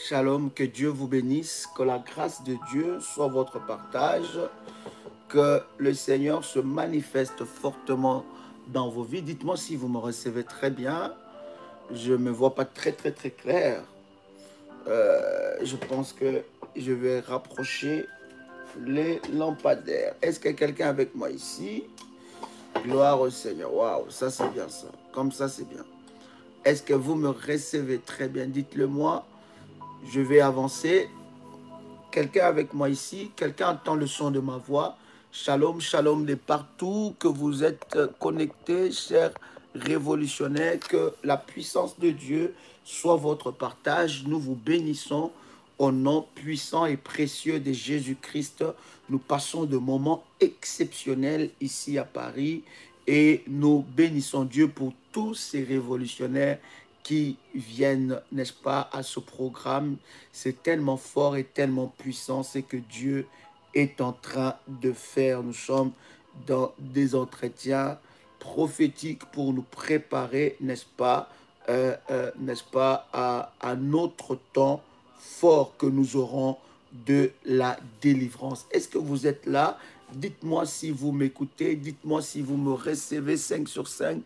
Shalom, que Dieu vous bénisse, que la grâce de Dieu soit votre partage, que le Seigneur se manifeste fortement dans vos vies. Dites-moi si vous me recevez très bien. Je ne me vois pas très clair. Je pense que je vais rapprocher les lampadaires. Est-ce qu'il y a quelqu'un avec moi ici? Gloire au Seigneur. Waouh, ça c'est bien ça. Comme ça c'est bien. Est-ce que vous me recevez très bien? Dites-le moi. Je vais avancer. Quelqu'un avec moi ici? Quelqu'un entend le son de ma voix? Shalom, shalom de partout que vous êtes connectés, chers révolutionnaires. Que la puissance de Dieu soit votre partage. Nous vous bénissons au nom puissant et précieux de Jésus-Christ. Nous passons de moments exceptionnels ici à Paris et nous bénissons Dieu pour tous ces révolutionnaires qui viennent, n'est-ce pas, à ce programme. C'est tellement fort et tellement puissant ce que Dieu est en train de faire. Nous sommes dans des entretiens prophétiques pour nous préparer, n'est-ce pas, à notre temps fort que nous aurons de la délivrance. Est-ce que vous êtes là? Dites-moi si vous m'écoutez, dites-moi si vous me recevez 5 sur 5.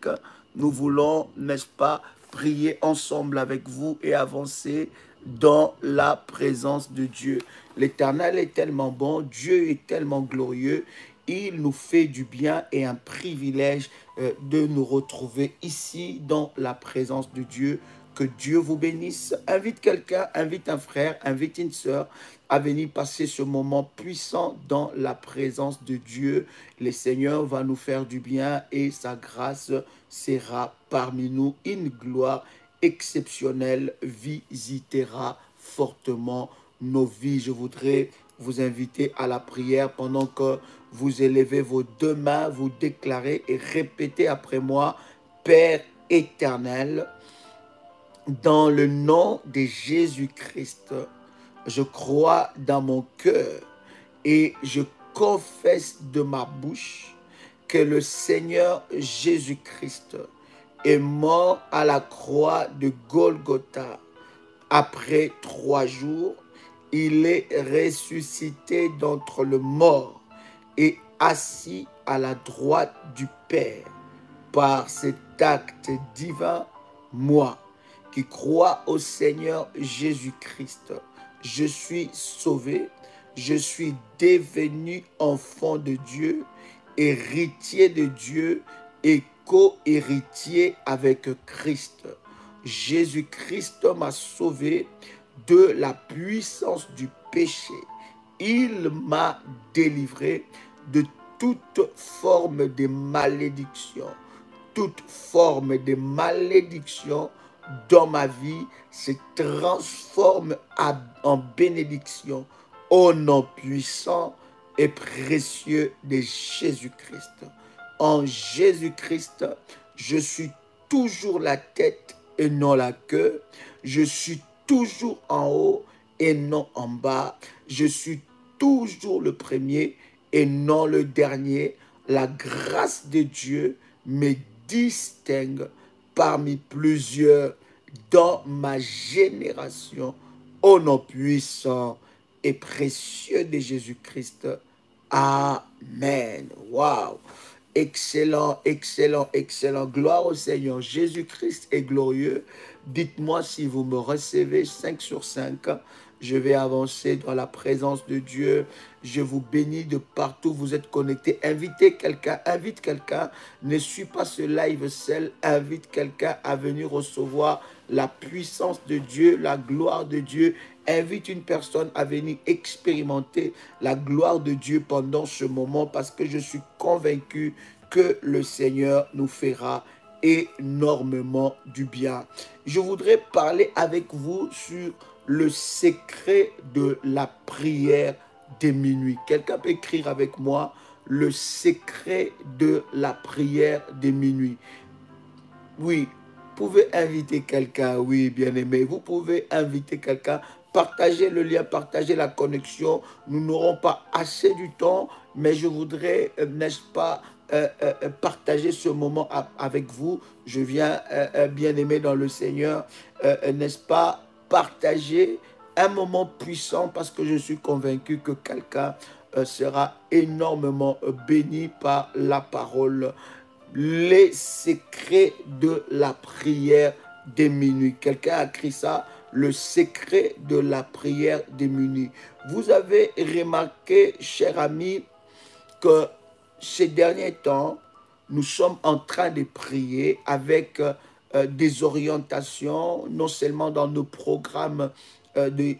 Nous voulons, n'est-ce pas, prier ensemble avec vous et avancer dans la présence de Dieu. L'Éternel est tellement bon, Dieu est tellement glorieux, il nous fait du bien et un privilège de nous retrouver ici dans la présence de Dieu. Que Dieu vous bénisse. Invite quelqu'un, invite un frère, invite une sœur à venir passer ce moment puissant dans la présence de Dieu. Le Seigneur va nous faire du bien et sa grâce sera parmi nous. Une gloire exceptionnelle visitera fortement nos vies. Je voudrais vous inviter à la prière pendant que vous élevez vos deux mains, vous déclarez et répétez après moi: Père éternel, dans le nom de Jésus-Christ, je crois dans mon cœur et je confesse de ma bouche que le Seigneur Jésus-Christ est mort à la croix de Golgotha. Après 3 jours, il est ressuscité d'entre les morts et assis à la droite du Père. Par cet acte divin, moi, qui crois au Seigneur Jésus-Christ, je suis sauvé, je suis devenu enfant de Dieu, héritier de Dieu et co-héritier avec Christ. Jésus-Christ m'a sauvé de la puissance du péché. Il m'a délivré de toute forme de malédiction. Toute forme de malédiction dans ma vie se transforme en bénédiction au nom puissant et précieux de Jésus-Christ. En Jésus-Christ, je suis toujours la tête et non la queue. Je suis toujours en haut et non en bas. Je suis toujours le premier et non le dernier. La grâce de Dieu me distingue parmi plusieurs dans ma génération, au nom puissant et précieux de Jésus-Christ. Amen. Waouh! Excellent, excellent, excellent. Gloire au Seigneur. Jésus-Christ est glorieux. Dites-moi si vous me recevez 5 sur 5. Je vais avancer dans la présence de Dieu. Je vous bénis de partout. Vous êtes connectés. Invitez quelqu'un. Invite quelqu'un. Ne suis pas ce live seul. Invite quelqu'un à venir recevoir la puissance de Dieu, la gloire de Dieu. Invite une personne à venir expérimenter la gloire de Dieu pendant ce moment parce que je suis convaincu que le Seigneur nous fera énormément du bien. Je voudrais parler avec vous sur le secret de la prière de minuit. Quelqu'un peut écrire avec moi le secret de la prière de minuit. Oui, vous pouvez inviter quelqu'un, oui, bien-aimé. Vous pouvez inviter quelqu'un, partager le lien, partager la connexion. Nous n'aurons pas assez du temps, mais je voudrais, n'est-ce pas, partager ce moment avec vous. Je viens, bien-aimé dans le Seigneur, n'est-ce pas, partager un moment puissant parce que je suis convaincu que quelqu'un sera énormément béni par la parole. Les secrets de la prière des minuit. Quelqu'un a écrit ça, le secret de la prière des minuit. Vous avez remarqué, cher ami, que ces derniers temps, nous sommes en train de prier avec des orientations, non seulement dans nos programmes, des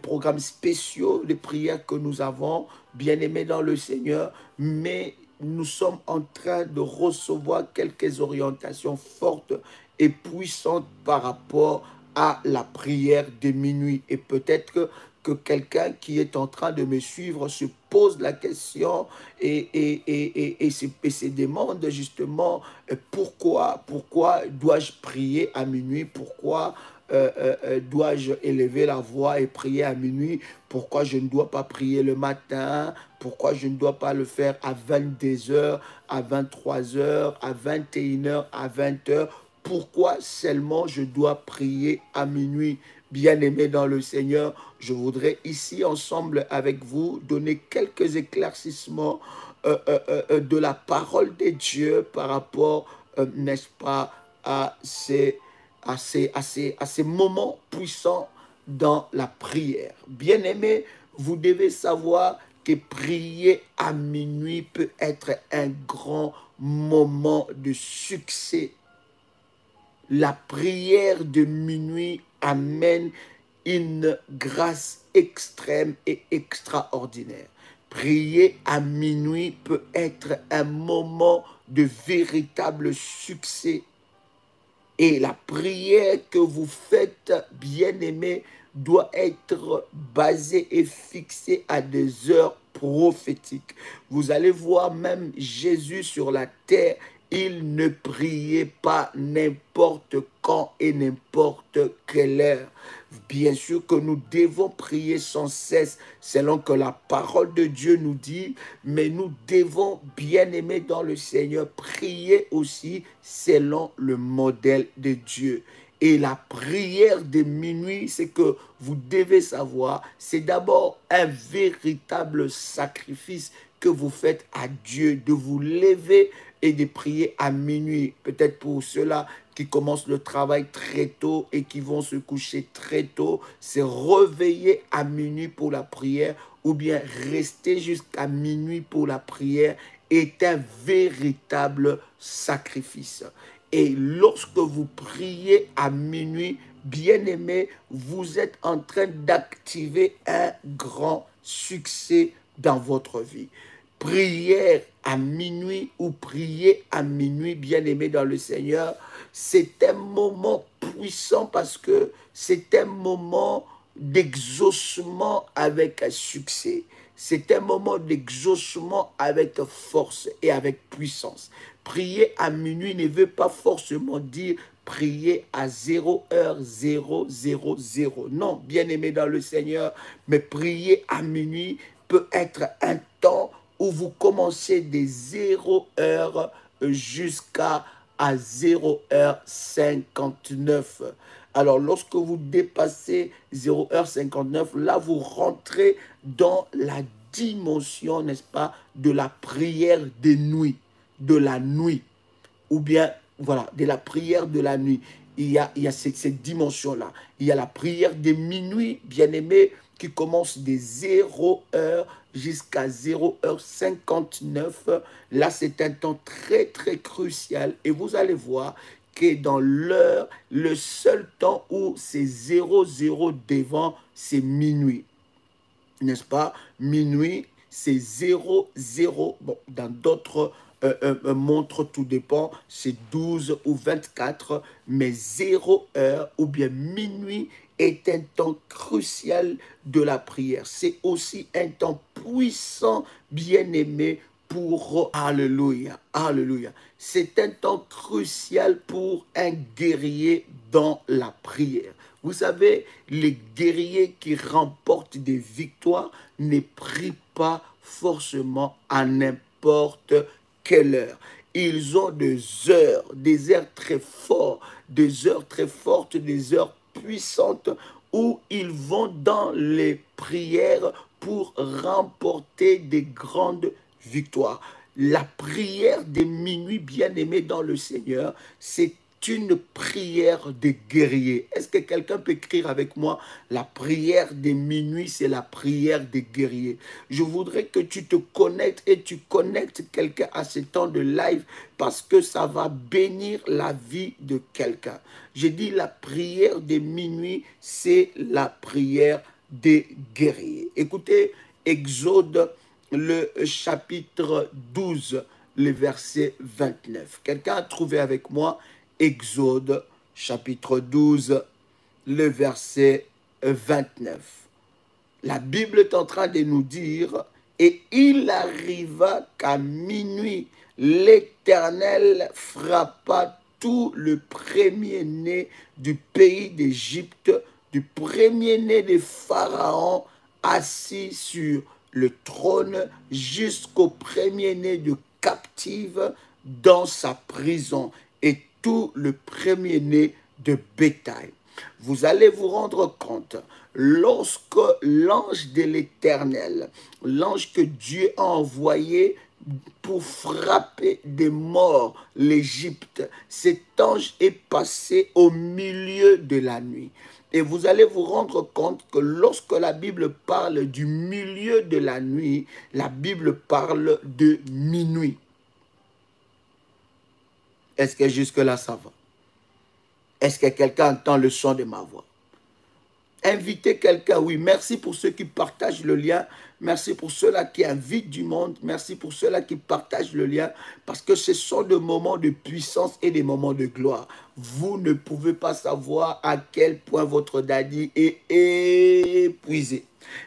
programmes spéciaux, des prières que nous avons, bien aimés dans le Seigneur, mais nous sommes en train de recevoir quelques orientations fortes et puissantes par rapport à la prière de minuit. Et peut-être que quelqu'un qui est en train de me suivre se pose la question et se demande justement pourquoi dois-je prier à minuit, pourquoi dois-je élever la voix et prier à minuit, pourquoi je ne dois pas prier le matin, pourquoi je ne dois pas le faire à 22 heures, à 23 heures, à 21 heures, à 20 heures, pourquoi seulement je dois prier à minuit? Bien-aimés dans le Seigneur, je voudrais ici ensemble avec vous donner quelques éclaircissements de la parole de Dieu par rapport, n'est-ce pas, à ces moments puissants dans la prière. Bien-aimés, vous devez savoir que prier à minuit peut être un grand moment de succès. La prière de minuit amène une grâce extrême et extraordinaire. Prier à minuit peut être un moment de véritable succès. Et la prière que vous faites, bien-aimés, doit être basée et fixée à des heures prophétiques. Vous allez voir même Jésus sur la terre, il ne priait pas n'importe quand et n'importe quelle heure. Bien sûr que nous devons prier sans cesse selon que la parole de Dieu nous dit, mais nous devons, bien aimer dans le Seigneur, prier aussi selon le modèle de Dieu. Et la prière de minuit, c'est que vous devez savoir, c'est d'abord un véritable sacrifice que vous faites à Dieu, de vous lever et de prier à minuit. Peut-être pour ceux-là qui commencent le travail très tôt et qui vont se coucher très tôt, c'est réveiller à minuit pour la prière ou bien rester jusqu'à minuit pour la prière est un véritable sacrifice. Et lorsque vous priez à minuit, bien-aimé, vous êtes en train d'activer un grand succès dans votre vie. Prière à minuit ou prier à minuit, bien-aimé dans le Seigneur, c'est un moment puissant parce que c'est un moment d'exaucement avec succès. C'est un moment d'exaucement avec force et avec puissance. Prier à minuit ne veut pas forcément dire prier à 0h000. Non, bien-aimé dans le Seigneur, mais prier à minuit peut être un temps où vous commencez des 0h jusqu'à 0h59. Alors, lorsque vous dépassez 0h59, là, vous rentrez dans la dimension, n'est-ce pas, de la prière de nuit, de la nuit, ou bien, voilà, de la prière de la nuit. Il y a cette dimension-là. Il y a la prière de minuit, bien-aimé, qui commence de 0h jusqu'à 0h59. Là, c'est un temps très, très crucial. Et vous allez voir que dans l'heure, le seul temps où c'est 00 devant, c'est minuit. N'est-ce pas? Minuit, c'est 00. Bon, dans d'autres montres, tout dépend, c'est 12 ou 24, mais 0 heure ou bien minuit est un temps crucial de la prière. C'est aussi un temps puissant, bien-aimé, pour, alléluia, alléluia. C'est un temps crucial pour un guerrier dans la prière. Vous savez, les guerriers qui remportent des victoires ne prient pas forcément à n'importe quelle heure. Ils ont des heures très fortes, des heures très fortes, des heures puissantes où ils vont dans les prières pour remporter des grandes victoires. La prière des minuit, bien-aimés dans le Seigneur, c'est une prière des guerriers. Est-ce que quelqu'un peut écrire avec moi? La prière des minuit, c'est la prière des guerriers. Je voudrais que tu te connectes et tu connectes quelqu'un à ce temps de live parce que ça va bénir la vie de quelqu'un. J'ai dit la prière des minuit, c'est la prière des guerriers. Écoutez, Exode, le chapitre 12, le verset 29. Quelqu'un a trouvé avec moi Exode, chapitre 12, le verset 29. La Bible est en train de nous dire, et il arriva qu'à minuit, l'Éternel frappa tout le premier-né du pays d'Égypte, du premier-né des pharaons assis sur le trône, jusqu'au premier-né de captive dans sa prison, et tout le premier-né de bétail. Vous allez vous rendre compte, lorsque l'ange de l'Éternel, l'ange que Dieu a envoyé pour frapper des morts l'Égypte, cet ange est passé au milieu de la nuit. Et vous allez vous rendre compte que lorsque la Bible parle du milieu de la nuit, la Bible parle de minuit. Est-ce que jusque-là ça va? Est-ce que quelqu'un entend le son de ma voix? Invitez quelqu'un, oui. Merci pour ceux qui partagent le lien. Merci pour ceux-là qui invitent du monde. Merci pour ceux-là qui partagent le lien. Parce que ce sont des moments de puissance et des moments de gloire. Vous ne pouvez pas savoir à quel point votre daddy est épuisé.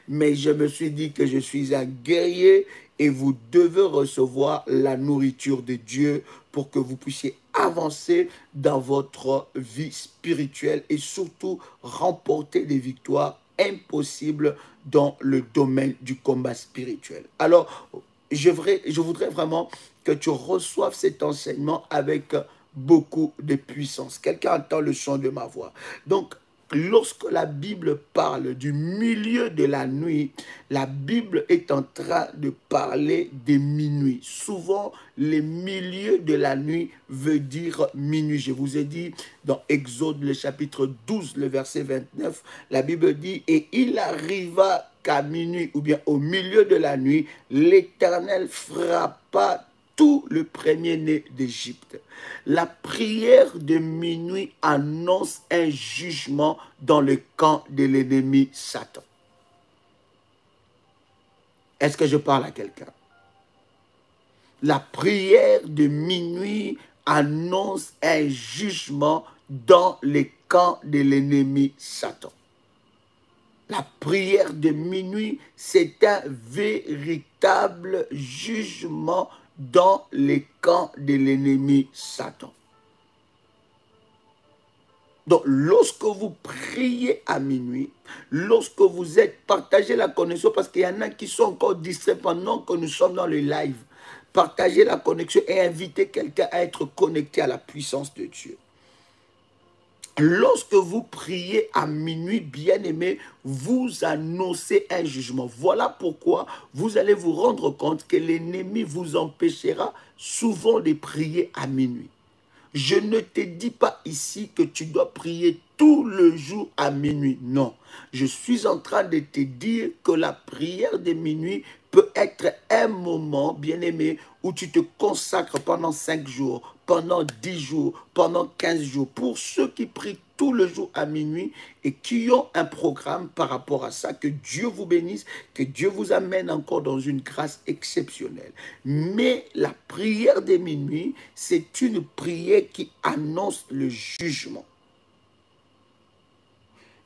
Mais je me suis dit que je suis un guerrier et vous devez recevoir la nourriture de Dieu pour que vous puissiez avancer dans votre vie spirituelle et surtout remporter des victoires impossibles dans le domaine du combat spirituel. Alors, je voudrais vraiment que tu reçoives cet enseignement avec beaucoup de puissance. Quelqu'un entend le son de ma voix. Donc, lorsque la Bible parle du milieu de la nuit, la Bible est en train de parler des minuit. Souvent, les milieux de la nuit veut dire minuit. Je vous ai dit dans Exode, le chapitre 12, le verset 29, la Bible dit « Et il arriva qu'à minuit, ou bien au milieu de la nuit, l'Éternel frappa tout le premier-né d'Égypte. » La prière de minuit annonce un jugement dans le camp de l'ennemi Satan. Est-ce que je parle à quelqu'un? La prière de minuit annonce un jugement dans le camp de l'ennemi Satan. La prière de minuit, c'est un véritable jugement dans les camps de l'ennemi Satan. Donc, lorsque vous priez à minuit, lorsque vous êtes, partagez la connexion, parce qu'il y en a qui sont encore distraits pendant que nous sommes dans le live. Partagez la connexion et invitez quelqu'un à être connecté à la puissance de Dieu. Lorsque vous priez à minuit, bien-aimé, vous annoncez un jugement. Voilà pourquoi vous allez vous rendre compte que l'ennemi vous empêchera souvent de prier à minuit. Je ne te dis pas ici que tu dois prier tout le jour à minuit. Non, je suis en train de te dire que la prière de minuit peut être un moment, bien-aimé, où tu te consacres pendant 5 jours, pendant 10 jours, pendant 15 jours. Pour ceux qui prient tout le jour à minuit et qui ont un programme par rapport à ça, que Dieu vous bénisse, que Dieu vous amène encore dans une grâce exceptionnelle. Mais la prière de minuit, c'est une prière qui annonce le jugement.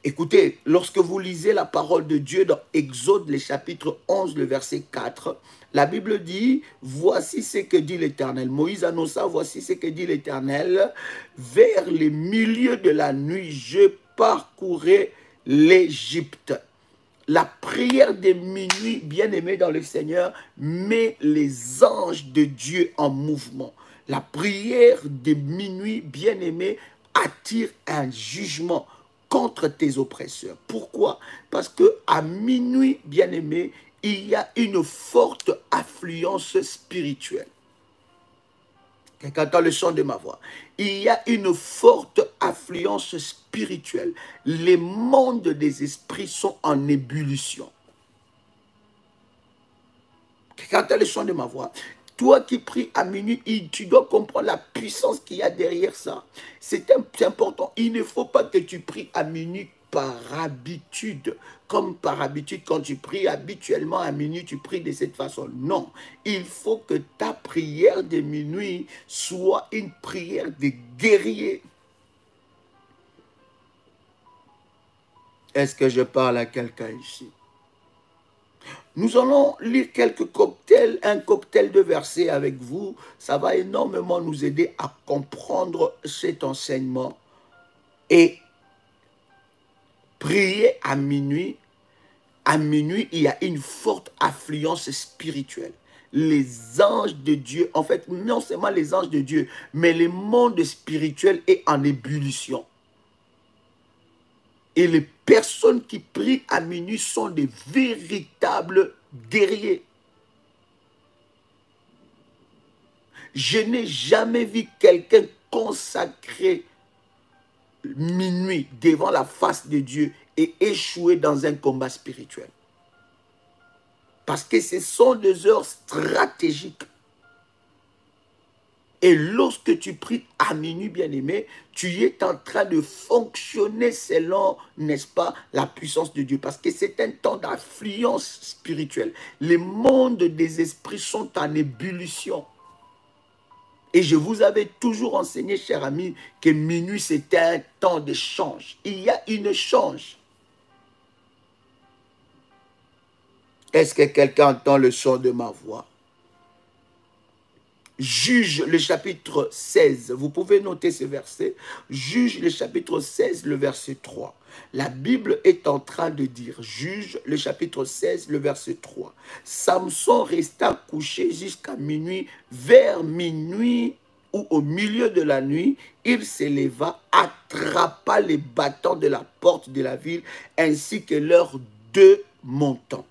Écoutez, lorsque vous lisez la parole de Dieu dans Exode, le chapitre 11, le verset 4, la Bible dit, voici ce que dit l'Éternel. Moïse annonça, voici ce que dit l'Éternel. Vers les milieux de la nuit, je parcourais l'Égypte. La prière de minuit, bien-aimé dans le Seigneur, met les anges de Dieu en mouvement. La prière de minuit, bien-aimé, attire un jugement contre tes oppresseurs. Pourquoi? Parce que à minuit, bien-aimé, il y a une forte affluence spirituelle. Quelqu'un entend le son de ma voix. Il y a une forte affluence spirituelle. Les mondes des esprits sont en ébullition. Quelqu'un entend le son de ma voix. Toi qui pries à minuit, tu dois comprendre la puissance qu'il y a derrière ça. C'est important. Il ne faut pas que tu pries à minuit par habitude. Comme par habitude, quand tu pries habituellement à minuit, tu pries de cette façon. Non, il faut que ta prière de minuit soit une prière de guerrier. Est-ce que je parle à quelqu'un ici? Nous allons lire quelques cocktails, un cocktail de versets avec vous. Ça va énormément nous aider à comprendre cet enseignement. Et prier à minuit, il y a une forte affluence spirituelle. Les anges de Dieu, en fait, non seulement les anges de Dieu, mais le monde spirituel est en ébullition. Et les personnes qui prient à minuit sont des véritables guerriers. Je n'ai jamais vu quelqu'un consacrer minuit devant la face de Dieu et échouer dans un combat spirituel. Parce que ce sont des heures stratégiques. Et lorsque tu pries à minuit, bien-aimé, tu es en train de fonctionner selon, n'est-ce pas, la puissance de Dieu. Parce que c'est un temps d'affluence spirituelle. Les mondes des esprits sont en ébullition. Et je vous avais toujours enseigné, chers amis, que minuit, c'était un temps d'échange. Il y a une échange. Est-ce que quelqu'un entend le son de ma voix? Juge le chapitre 16. Vous pouvez noter ce verset. Juge le chapitre 16, le verset 3. La Bible est en train de dire, Juge le chapitre 16, le verset 3. Samson resta couché jusqu'à minuit. Vers minuit ou au milieu de la nuit, il s'éleva, attrapa les battants de la porte de la ville ainsi que leurs deux montants.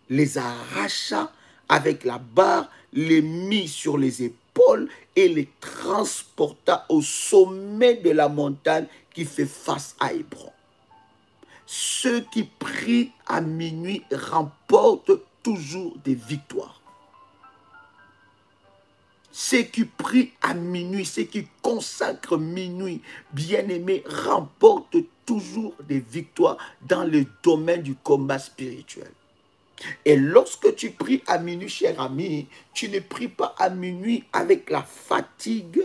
Les arracha avec la barre, les mit sur les épaules et les transporta au sommet de la montagne qui fait face à Hébron. Ceux qui prient à minuit remportent toujours des victoires. Ceux qui prient à minuit, ceux qui consacrent minuit, bien-aimés, remportent toujours des victoires dans le domaine du combat spirituel. Et lorsque tu pries à minuit, cher ami, tu ne pries pas à minuit avec la fatigue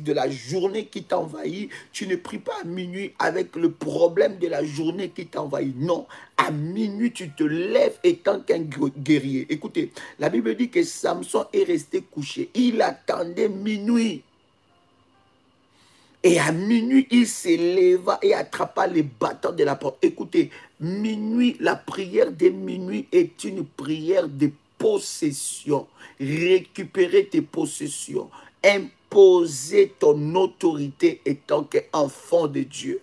de la journée qui t'envahit. Tu ne pries pas à minuit avec le problème de la journée qui t'envahit. Non, à minuit, tu te lèves étant qu'un guerrier. Écoutez, la Bible dit que Samson est resté couché. Il attendait minuit. Et à minuit, il s'éleva et attrapa les battants de la porte. Écoutez, minuit, la prière de minuit est une prière de possession. Récupérer tes possessions. Imposer ton autorité étant qu'enfant de Dieu.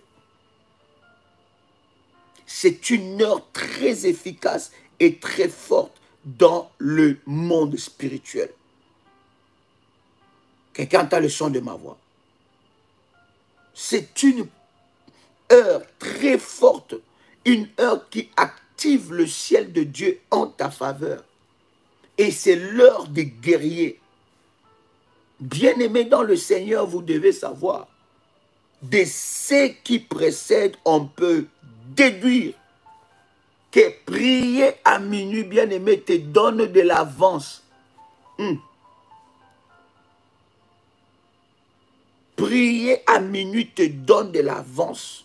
C'est une heure très efficace et très forte dans le monde spirituel. Quelqu'un entend le son de ma voix? C'est une heure très forte, une heure qui active le ciel de Dieu en ta faveur. Et c'est l'heure des guerriers. Bien-aimés dans le Seigneur, vous devez savoir, de ce qui précède, on peut déduire que prier à minuit, bien-aimé, te donne de l'avance. Prier à minuit te donne de l'avance.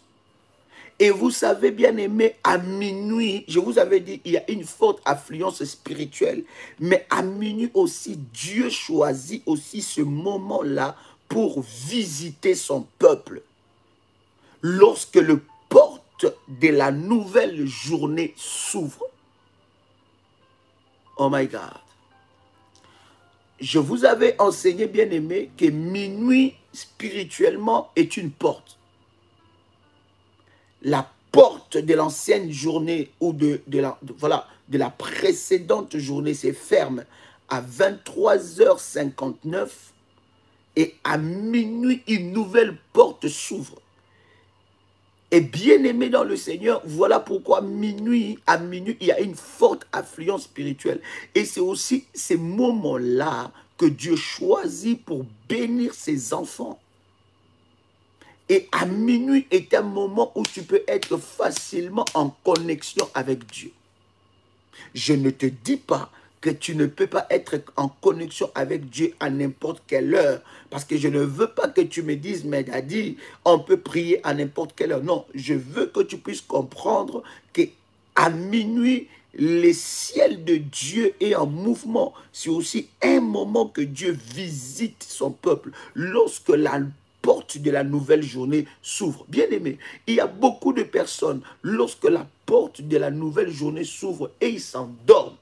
Et vous savez, bien aimé, à minuit, je vous avais dit, il y a une forte affluence spirituelle. Mais à minuit aussi, Dieu choisit aussi ce moment-là pour visiter son peuple. Lorsque le porte de la nouvelle journée s'ouvre. Oh my God. Je vous avais enseigné, bien aimé, que minuit spirituellement est une porte. la porte de l'ancienne journée ou voilà, de la précédente journée se ferme à 23h59 et à minuit, une nouvelle porte s'ouvre. Et bien aimé dans le Seigneur, voilà pourquoi à minuit, il y a une forte affluence spirituelle. Et c'est aussi ces moments-là que Dieu choisit pour bénir ses enfants. Et à minuit est un moment où tu peux être facilement en connexion avec Dieu. Je ne te dis pas que tu ne peux pas être en connexion avec Dieu à n'importe quelle heure. Parce que je ne veux pas que tu me dises, mais Daddy, on peut prier à n'importe quelle heure. Non, je veux que tu puisses comprendre qu'à minuit, le ciel de Dieu est en mouvement. C'est aussi un moment que Dieu visite son peuple. Lorsque la porte de la nouvelle journée s'ouvre. Bien aimé, il y a beaucoup de personnes, lorsque la porte de la nouvelle journée s'ouvre et ils s'endorment,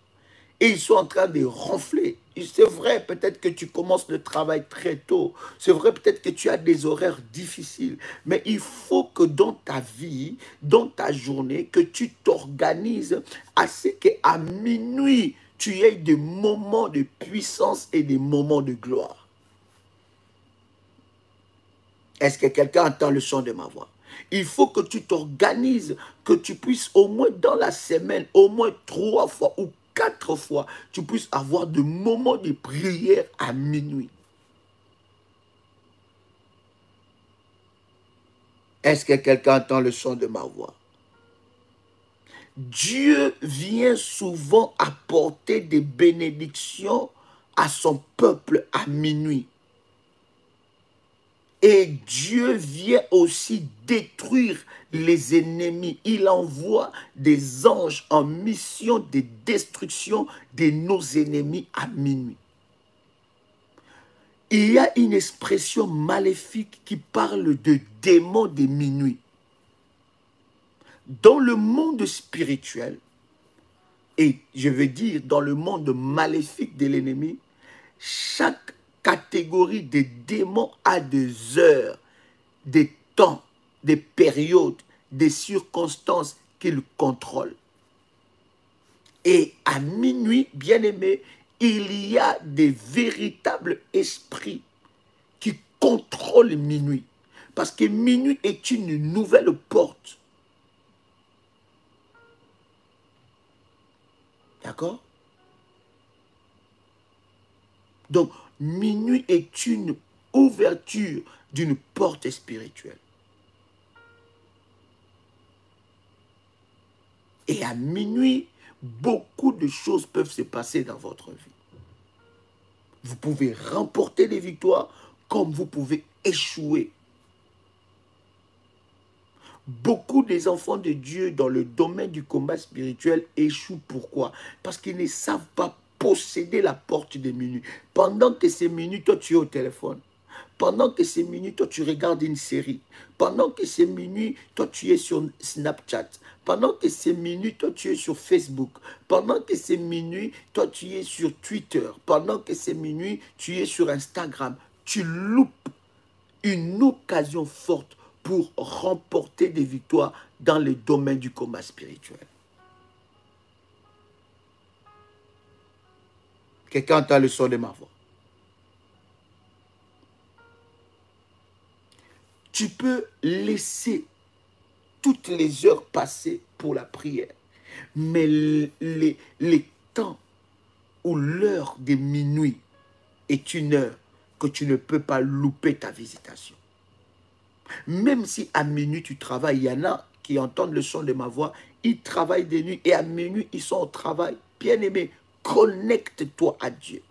et ils sont en train de ronfler. C'est vrai, peut-être que tu commences le travail très tôt. C'est vrai, peut-être que tu as des horaires difficiles. Mais il faut que dans ta vie, dans ta journée, que tu t'organises à ce qu'à minuit, tu aies des moments de puissance et des moments de gloire. Est-ce que quelqu'un entend le son de ma voix? Il faut que tu t'organises, que tu puisses au moins dans la semaine, au moins 3 fois ou 4 fois, tu puisses avoir des moments de prière à minuit. Est-ce que quelqu'un entend le son de ma voix? Dieu vient souvent apporter des bénédictions à son peuple à minuit. Et Dieu vient aussi détruire les ennemis. Il envoie des anges en mission de destruction de nos ennemis à minuit. Il y a une expression maléfique qui parle de démons de minuit. Dans le monde spirituel, et je veux dire dans le monde maléfique de l'ennemi, chaque catégorie de démons a des heures, des temps, des périodes, des circonstances qu'il contrôle. Et à minuit, bien aimé, il y a des véritables esprits qui contrôlent minuit. Parce que minuit est une nouvelle porte. D'accord? Donc, minuit est une ouverture d'une porte spirituelle. Et à minuit, beaucoup de choses peuvent se passer dans votre vie. Vous pouvez remporter des victoires comme vous pouvez échouer. Beaucoup des enfants de Dieu dans le domaine du combat spirituel échouent. Pourquoi? Parce qu'ils ne savent pas posséder la porte des minuit. Pendant que c'est minuit, toi tu es au téléphone. Pendant que c'est minuit, toi tu regardes une série. Pendant que c'est minuit, toi tu es sur Snapchat. Pendant que c'est minuit, toi tu es sur Facebook. Pendant que c'est minuit, toi tu es sur Twitter. Pendant que c'est minuit, tu es sur Instagram. Tu loupes une occasion forte pour remporter des victoires dans le domaine du combat spirituel. Quelqu'un entend le son de ma voix? Tu peux laisser toutes les heures passer pour la prière, mais les temps ou l'heure de minuit est une heure que tu ne peux pas louper ta visitation. Même si à minuit tu travailles, il y en a qui entendent le son de ma voix, ils travaillent de nuit et à minuit ils sont au travail. Bien-aimé, connecte-toi à Dieu.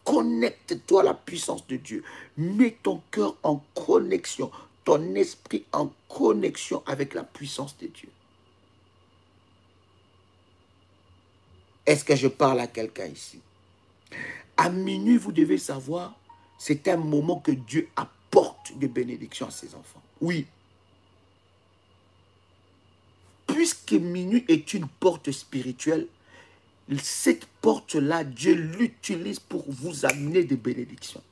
Connecte-toi à la puissance de Dieu. Mets ton cœur en connexion, ton esprit en connexion avec la puissance de Dieu. Est-ce que je parle à quelqu'un ici? À minuit, vous devez savoir, c'est un moment que Dieu apporte de bénédictions à ses enfants. Oui. Puisque minuit est une porte spirituelle, cette porte-là, Dieu l'utilise pour vous amener des bénédictions.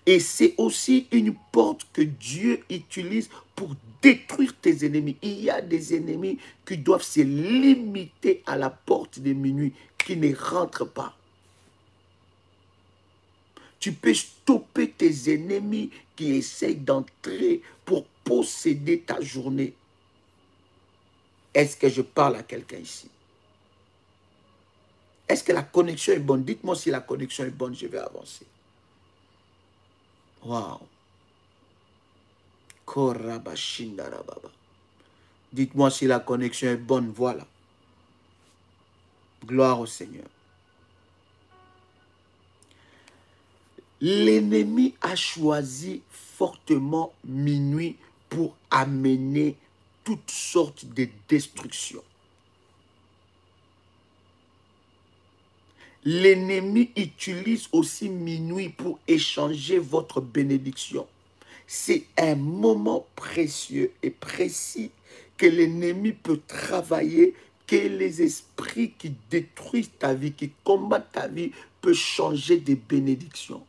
Et c'est aussi une porte que Dieu utilise pour détruire tes ennemis. Il y a des ennemis qui doivent se limiter à la porte de minuit, qui ne rentrent pas. Tu peux stopper tes ennemis qui essayent d'entrer pour posséder ta journée. Est-ce que je parle à quelqu'un ici? Est-ce que la connexion est bonne? Dites-moi si la connexion est bonne, je vais avancer. Waouh. Dites-moi si la connexion est bonne, voilà. Gloire au Seigneur. L'ennemi a choisi fortement minuit pour amener toutes sortes de destructions. L'ennemi utilise aussi minuit pour échanger votre bénédiction. C'est un moment précieux et précis que l'ennemi peut travailler, que les esprits qui détruisent ta vie, qui combattent ta vie, peuvent changer des bénédictions.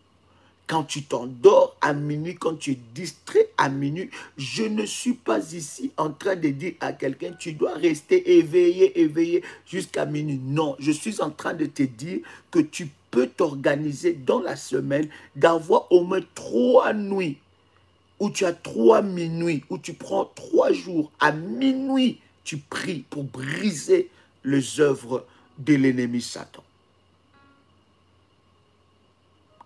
Quand tu t'endors à minuit, quand tu es distrait à minuit, je ne suis pas ici en train de dire à quelqu'un, tu dois rester éveillé jusqu'à minuit. Non, je suis en train de te dire que tu peux t'organiser dans la semaine, d'avoir au moins 3 nuits, où tu as 3 minuits, où tu prends 3 jours, à minuit, tu pries pour briser les œuvres de l'ennemi Satan.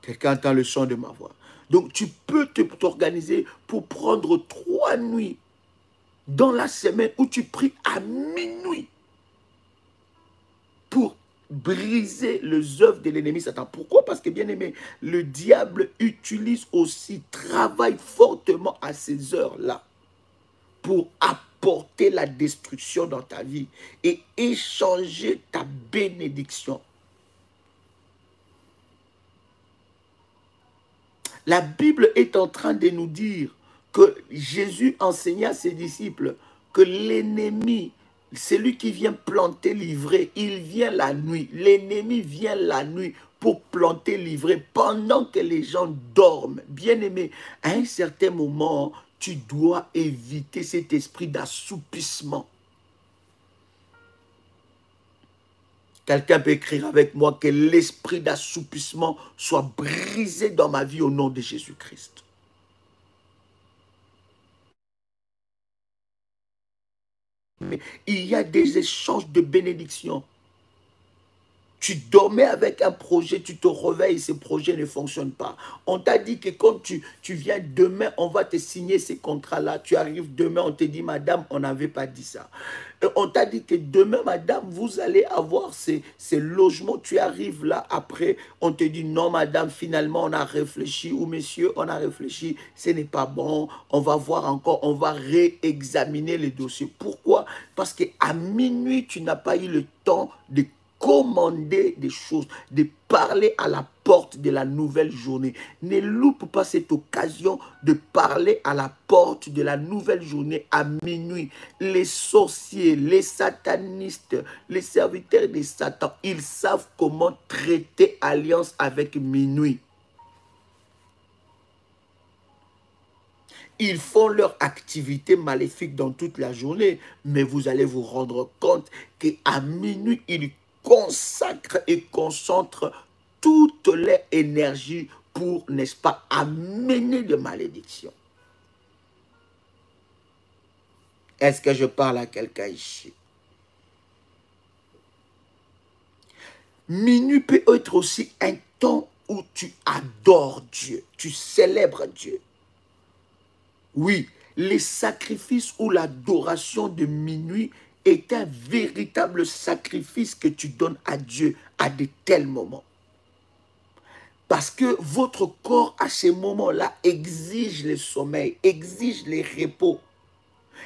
Quelqu'un entend le son de ma voix. Donc, tu peux t'organiser pour prendre 3 nuits dans la semaine où tu pries à minuit pour briser les œuvres de l'ennemi Satan. Pourquoi? Parce que, bien aimé, le diable utilise aussi, travaille fortement à ces heures-là pour apporter la destruction dans ta vie et échanger ta bénédiction. La Bible est en train de nous dire que Jésus enseignait à ses disciples que l'ennemi, celui qui vient planter l'ivraie, il vient la nuit. L'ennemi vient la nuit pour planter l'ivraie pendant que les gens dorment. Bien-aimé, à un certain moment, tu dois éviter cet esprit d'assoupissement. Quelqu'un peut écrire avec moi que l'esprit d'assoupissement soit brisé dans ma vie au nom de Jésus-Christ. Mais il y a des échanges de bénédictions. Tu dormais avec un projet, tu te réveilles, ce projet ne fonctionne pas. On t'a dit que quand tu viens demain, on va te signer ces contrats-là. Tu arrives demain, on te dit, madame, on n'avait pas dit ça. Et on t'a dit que demain, madame, vous allez avoir ces logements. Tu arrives là, après, on te dit, non, madame, finalement, on a réfléchi. Ou monsieur, on a réfléchi, ce n'est pas bon. On va voir encore, on va réexaminer les dossiers. Pourquoi? Parce qu'à minuit, tu n'as pas eu le temps de commander des choses, de parler à la porte de la nouvelle journée. Ne loupe pas cette occasion de parler à la porte de la nouvelle journée à minuit. Les sorciers, les satanistes, les serviteurs de Satan, ils savent comment traiter alliance avec minuit. Ils font leur activité maléfique dans toute la journée, mais vous allez vous rendre compte qu'à minuit, ils consacrent et concentrent toute leur énergie pour, n'est-ce pas, amener de malédictions. Est-ce que je parle à quelqu'un ici? Minuit peut être aussi un temps où tu adores Dieu, tu célèbres Dieu. Oui, les sacrifices ou l'adoration de minuit est un véritable sacrifice que tu donnes à Dieu à de tels moments. Parce que votre corps, à ces moments-là, exige le sommeil, exige le repos.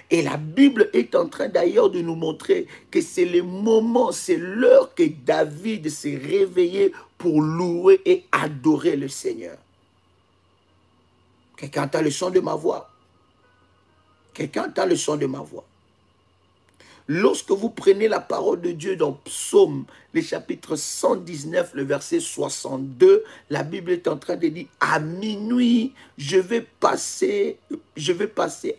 Et la Bible est en train d'ailleurs de nous montrer que c'est le moment, c'est l'heure que David s'est réveillé pour louer et adorer le Seigneur. Quelqu'un entend le son de ma voix? Quelqu'un entend le son de ma voix? Lorsque vous prenez la parole de Dieu dans Psaume, le chapitre 119, le verset 62, la Bible est en train de dire, à minuit, je vais passer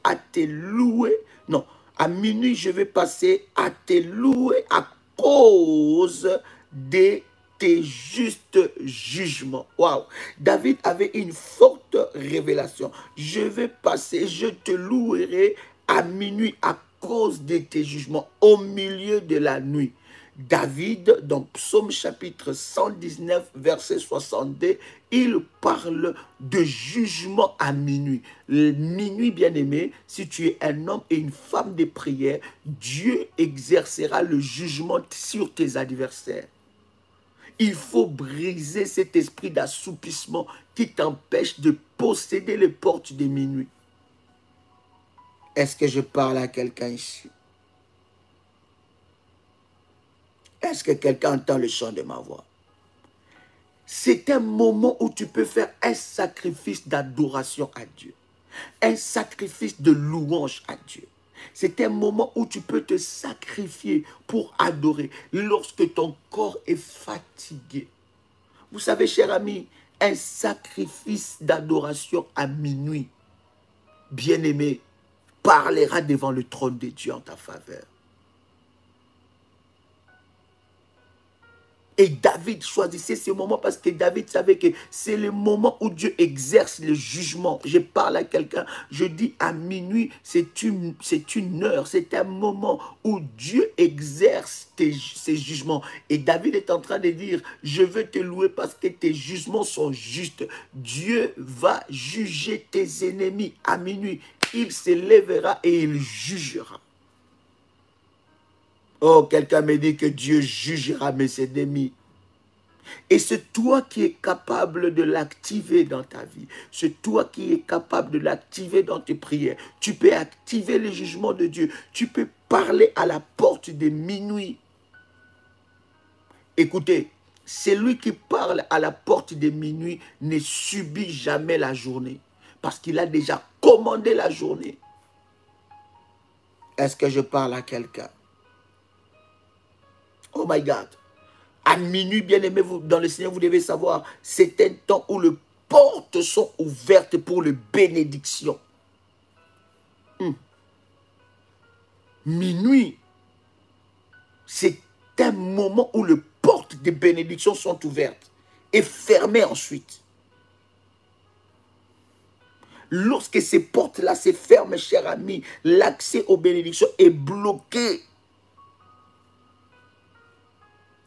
à te louer. Non, à minuit, je vais passer à te louer à cause de tes justes jugements. Waouh! David avait une forte révélation. Je vais passer, je te louerai à minuit à cause de tes jugements au milieu de la nuit. David, dans Psaume chapitre 119, verset 62, il parle de jugement à minuit. Minuit, bien-aimé, si tu es un homme et une femme de prière, Dieu exercera le jugement sur tes adversaires. Il faut briser cet esprit d'assoupissement qui t'empêche de posséder les portes de minuit. Est-ce que je parle à quelqu'un ici? Est-ce que quelqu'un entend le chant de ma voix? C'est un moment où tu peux faire un sacrifice d'adoration à Dieu. Un sacrifice de louange à Dieu. C'est un moment où tu peux te sacrifier pour adorer lorsque ton corps est fatigué. Vous savez, cher ami, un sacrifice d'adoration à minuit, bien-aimé, parlera devant le trône de Dieu en ta faveur. Et David choisissait ce moment parce que David savait que c'est le moment où Dieu exerce le jugement. Je parle à quelqu'un, je dis à minuit, c'est une heure, c'est un moment où Dieu exerce ses jugements. Et David est en train de dire, je veux te louer parce que tes jugements sont justes. Dieu va juger tes ennemis à minuit. Il se lèvera et il jugera. Oh, quelqu'un me dit que Dieu jugera mes ennemis. Et c'est toi qui es capable de l'activer dans ta vie. C'est toi qui es capable de l'activer dans tes prières. Tu peux activer le jugement de Dieu. Tu peux parler à la porte de minuit. Écoutez, celui qui parle à la porte de minuit ne subit jamais la journée. Parce qu'il a déjà commandé la journée. Est-ce que je parle à quelqu'un? Oh my God. À minuit, bien-aimé, dans le Seigneur, vous devez savoir, c'est un temps où les portes sont ouvertes pour les bénédictions. Minuit, c'est un moment où les portes des bénédictions sont ouvertes et fermées ensuite. Lorsque ces portes-là se ferment, cher ami, l'accès aux bénédictions est bloqué.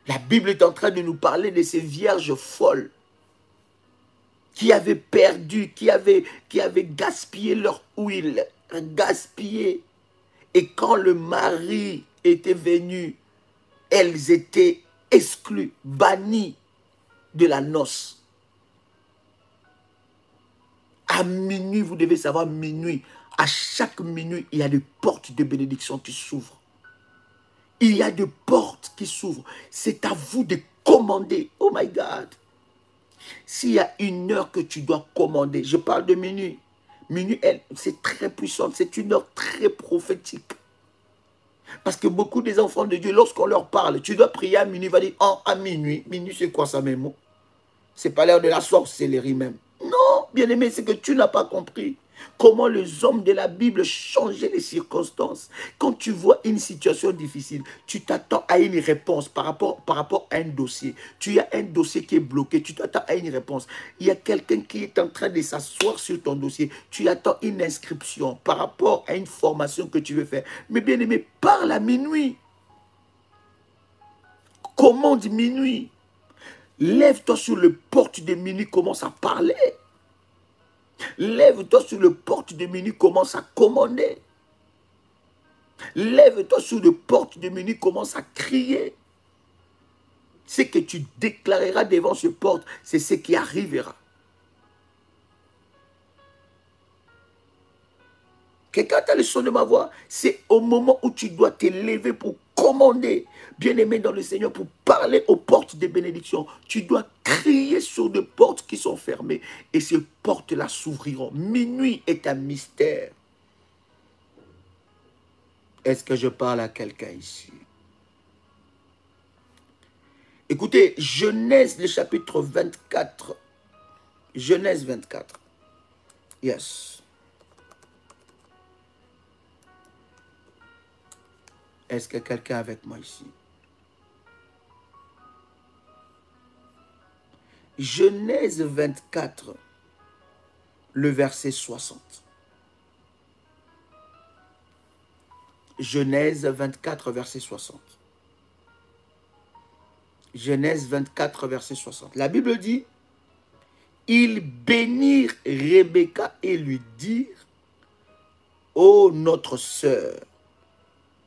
La Bible est en train de nous parler de ces vierges folles qui avaient perdu, qui avaient gaspillé leur huile, gaspillé. Et quand le mari était venu, elles étaient exclues, bannies de la noce. À minuit, vous devez savoir, minuit, à chaque minuit, il y a des portes de bénédiction qui s'ouvrent. Il y a des portes qui s'ouvrent. C'est à vous de commander. Oh my God. S'il y a une heure que tu dois commander, je parle de minuit. Minuit, c'est très puissant. C'est une heure très prophétique. Parce que beaucoup des enfants de Dieu, lorsqu'on leur parle, tu dois prier à minuit, ils vont dire, oh, à minuit. Minuit, c'est quoi ça même? C'est pas l'heure de la sorcellerie même. Non, bien-aimé, c'est que tu n'as pas compris. Comment les hommes de la Bible changeaient les circonstances. Quand tu vois une situation difficile, tu t'attends à une réponse par rapport à un dossier. Tu as un dossier qui est bloqué, tu t'attends à une réponse. Il y a quelqu'un qui est en train de s'asseoir sur ton dossier. Tu attends une inscription par rapport à une formation que tu veux faire. Mais bien aimé, parle à minuit. Commande minuit. Lève-toi sur le porte de minuit, commence à parler. Lève-toi sur le porte de minuit, commence à commander. Lève-toi sur le porte de minuit, commence à crier. Ce que tu déclareras devant ce porte, c'est ce qui arrivera. Quelqu'un a le son de ma voix? C'est au moment où tu dois te lever pour commander, bien-aimé dans le Seigneur, pour parler aux portes des bénédictions. Tu dois crier sur des portes qui sont fermées et ces portes-là s'ouvriront. Minuit est un mystère. Est-ce que je parle à quelqu'un ici? Écoutez, Genèse, le chapitre 24. Genèse 24. Yes. Est-ce que quelqu'un est avec moi ici? Genèse 24, le verset 60. Genèse 24, verset 60. Genèse 24, verset 60. La Bible dit, ils bénirent Rebecca et lui dirent, ô notre sœur,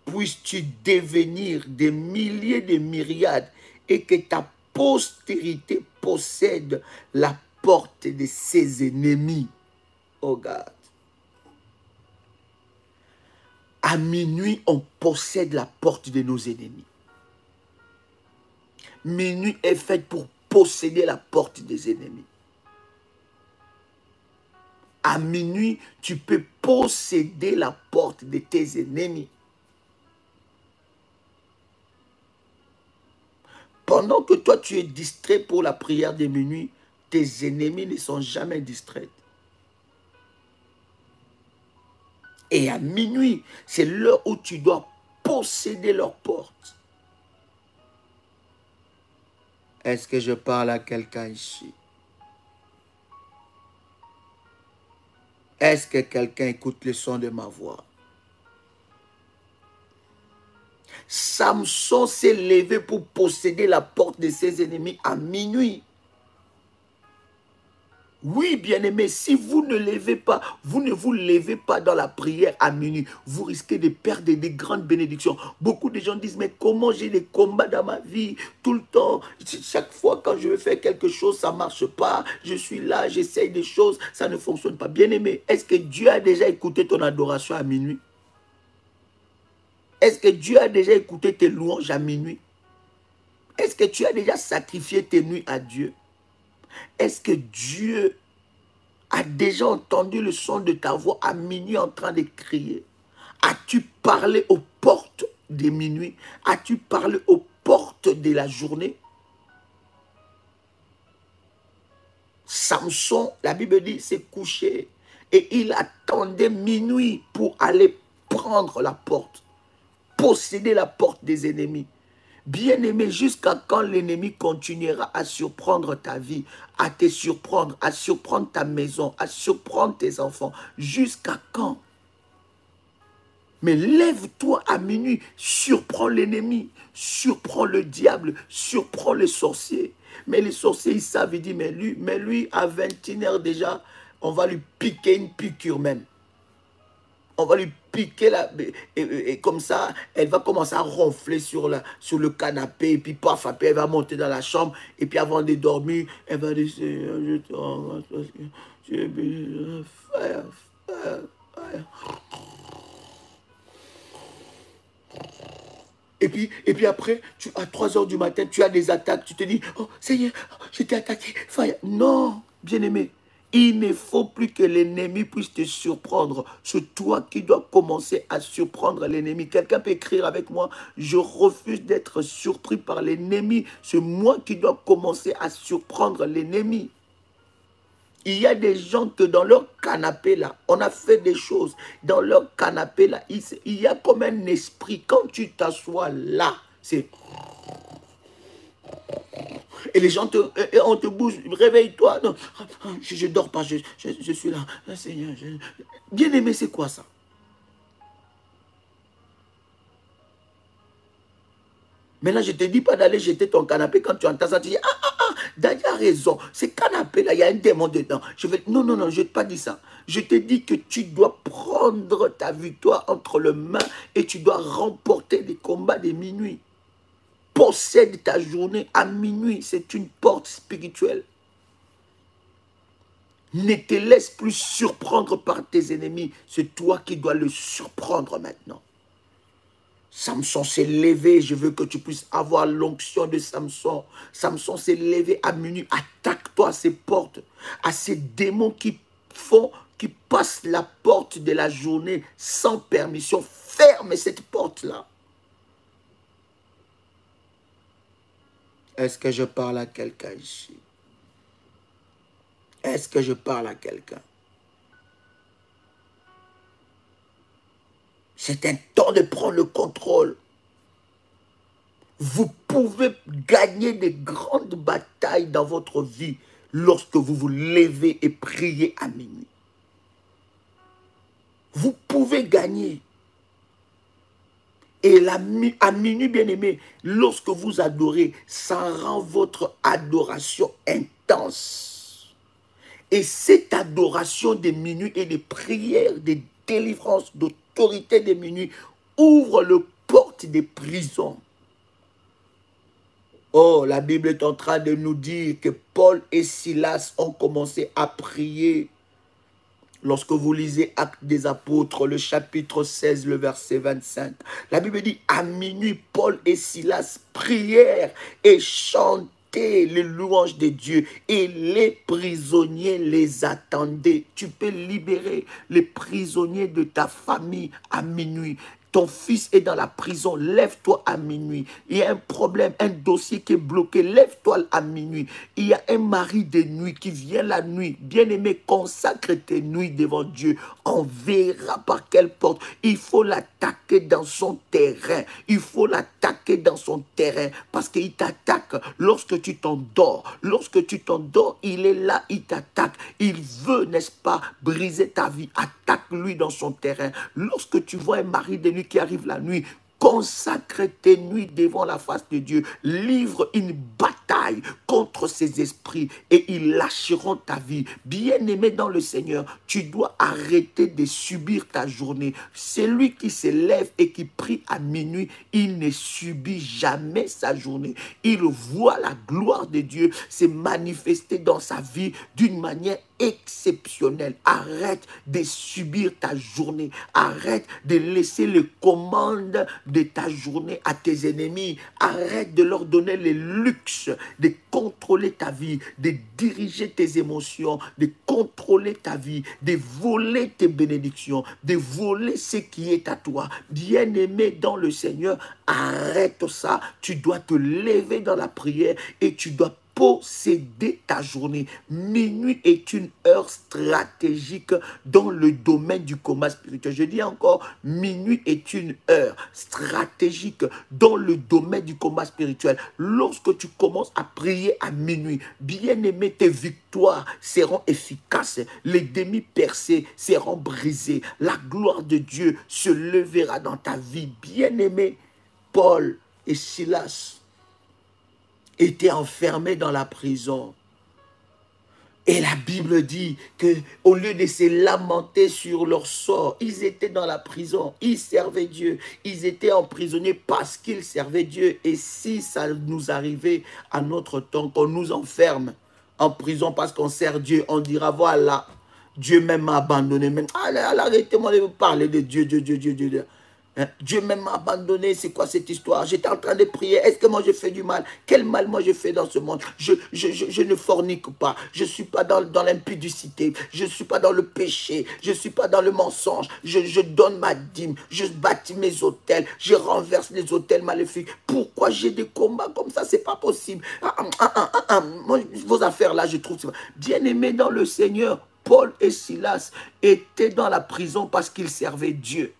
puisses-tu devenir des milliers de myriades et que ta postérité possède la porte de ses ennemis. Oh God. À minuit, on possède la porte de nos ennemis. Minuit est faite pour posséder la porte des ennemis. À minuit, tu peux posséder la porte de tes ennemis. Pendant que toi, tu es distrait pour la prière de minuit, tes ennemis ne sont jamais distraits. Et à minuit, c'est l'heure où tu dois posséder leur porte. Est-ce que je parle à quelqu'un ici? Est-ce que quelqu'un écoute le son de ma voix? Samson s'est levé pour posséder la porte de ses ennemis à minuit. Oui, bien-aimés, si vous ne levez pas, vous ne vous levez pas dans la prière à minuit, vous risquez de perdre des grandes bénédictions. Beaucoup de gens disent, mais comment j'ai des combats dans ma vie tout le temps? Chaque fois quand je veux faire quelque chose, ça ne marche pas. Je suis là, j'essaye des choses, ça ne fonctionne pas. Bien-aimé, est-ce que Dieu a déjà écouté ton adoration à minuit? Est-ce que Dieu a déjà écouté tes louanges à minuit? Est-ce que tu as déjà sacrifié tes nuits à Dieu? Est-ce que Dieu a déjà entendu le son de ta voix à minuit en train de crier? As-tu parlé aux portes de minuit? As-tu parlé aux portes de la journée? Samson, la Bible dit, s'est couché et il attendait minuit pour aller prendre la porte, posséder la porte des ennemis. Bien-aimé, jusqu'à quand l'ennemi continuera à surprendre ta vie, à te surprendre, à surprendre ta maison, à surprendre tes enfants? Jusqu'à quand? Mais lève-toi à minuit, surprends l'ennemi, surprends le diable, surprends les sorciers. Mais les sorciers, ils savent, ils disent, mais lui, à 21 h déjà, on va lui piquer une piqûre même. On va lui piquer la... Et comme ça, elle va commencer à ronfler sur le canapé. Et puis, paf, après, elle va monter dans la chambre. Et puis, avant de dormir, elle va dire, Seigneur, je te rends parce que j'ai besoin de faire. Et puis après, à 3 h du matin, tu as des attaques. Tu te dis, oh Seigneur, j'étais attaqué. Fire. Non, bien-aimé. Il ne faut plus que l'ennemi puisse te surprendre. C'est toi qui dois commencer à surprendre l'ennemi. Quelqu'un peut écrire avec moi, je refuse d'être surpris par l'ennemi. C'est moi qui dois commencer à surprendre l'ennemi. Il y a des gens que dans leur canapé là, on a fait des choses. Dans leur canapé là, il y a comme un esprit. Quand tu t'assois là, c'est... Et les gens on te bouge, réveille-toi. Non, je ne dors pas, je suis là. Seigneur, bien aimé, c'est quoi ça? Maintenant, je ne te dis pas d'aller jeter ton canapé quand tu entends ça. Tu dis, Dadi a raison. Ce canapé-là, il y a un démon dedans. Non, non, non, je ne t'ai pas dit ça. Je te dis que tu dois prendre ta victoire entre les mains et tu dois remporter des combats de minuit. Possède ta journée à minuit. C'est une porte spirituelle. Ne te laisse plus surprendre par tes ennemis. C'est toi qui dois le surprendre maintenant. Samson s'est levé, je veux que tu puisses avoir l'onction de Samson. Samson s'est levé à minuit, attaque-toi à ces portes, à ces démons qui passent la porte de la journée sans permission. ferme cette porte-là. Est-ce que je parle à quelqu'un ici? Est-ce que je parle à quelqu'un? C'est un temps de prendre le contrôle. Vous pouvez gagner des grandes batailles dans votre vie lorsque vous vous levez et priez à minuit. Vous pouvez gagner. Et à minuit, bien-aimé, lorsque vous adorez, ça rend votre adoration intense. Et cette adoration des minuit et des prières, des délivrances, d'autorité des minuit, ouvre le porte des prisons. Oh, la Bible est en train de nous dire que Paul et Silas ont commencé à prier. Lorsque vous lisez Actes des Apôtres, le chapitre 16, le verset 25, la Bible dit, à minuit, Paul et Silas prièrent et chantaient les louanges de Dieu et les prisonniers les attendaient. Tu peux libérer les prisonniers de ta famille à minuit. Ton fils est dans la prison, lève-toi à minuit. Il y a un problème, un dossier qui est bloqué, lève-toi à minuit. Il y a un mari de nuit qui vient la nuit. Bien-aimé, consacre tes nuits devant Dieu. On verra par quelle porte. Il faut l'attaquer dans son terrain. Il faut l'attaquer dans son terrain parce qu'il t'attaque lorsque tu t'endors. Lorsque tu t'endors, il est là, il t'attaque. Il veut, n'est-ce pas, briser ta vie. Attaque-lui dans son terrain. Lorsque tu vois un mari de nuit qui arrive la nuit, consacre tes nuits devant la face de Dieu. Livre une bataille contre ces esprits et ils lâcheront ta vie. Bien-aimé dans le Seigneur, tu dois arrêter de subir ta journée. Celui qui se lève et qui prie à minuit, il ne subit jamais sa journée. Il voit la gloire de Dieu se manifester dans sa vie d'une manière exceptionnelle. Arrête de subir ta journée. Arrête de laisser les commandes de ta journée à tes ennemis. Arrête de leur donner le luxe de contrôler ta vie, de diriger tes émotions, de contrôler ta vie, de voler tes bénédictions, de voler ce qui est à toi. Bien-aimé dans le Seigneur, arrête ça. Tu dois te lever dans la prière et tu dois posséder ta journée. Minuit est une heure stratégique dans le domaine du combat spirituel. Je dis encore, minuit est une heure stratégique dans le domaine du combat spirituel. Lorsque tu commences à prier à minuit, bien-aimé, tes victoires seront efficaces. Les demi-percés seront brisés. La gloire de Dieu se lèvera dans ta vie. Bien-aimé, Paul et Silas étaient enfermés dans la prison. Et la Bible dit qu'au lieu de se lamenter sur leur sort, ils étaient dans la prison, ils servaient Dieu, ils étaient emprisonnés parce qu'ils servaient Dieu. Et si ça nous arrivait à notre temps, qu'on nous enferme en prison parce qu'on sert Dieu, on dira voilà, Dieu même m'a abandonné. Même, arrêtez-moi de vous parler de Dieu, Dieu. Dieu même m'a abandonné, c'est quoi cette histoire? J'étais en train de prier, est-ce que moi je fais du mal? Quel mal moi je fais dans ce monde? Je ne fornique pas, je ne suis pas dans l'impudicité, je ne suis pas dans le péché, je ne suis pas dans le mensonge, je donne ma dîme, je bâtis mes autels, je renverse les autels maléfiques. Pourquoi j'ai des combats comme ça? C'est pas possible. Moi, vos affaires là, je trouve, bien aimé dans le Seigneur, Paul et Silas étaient dans la prison parce qu'ils servaient Dieu.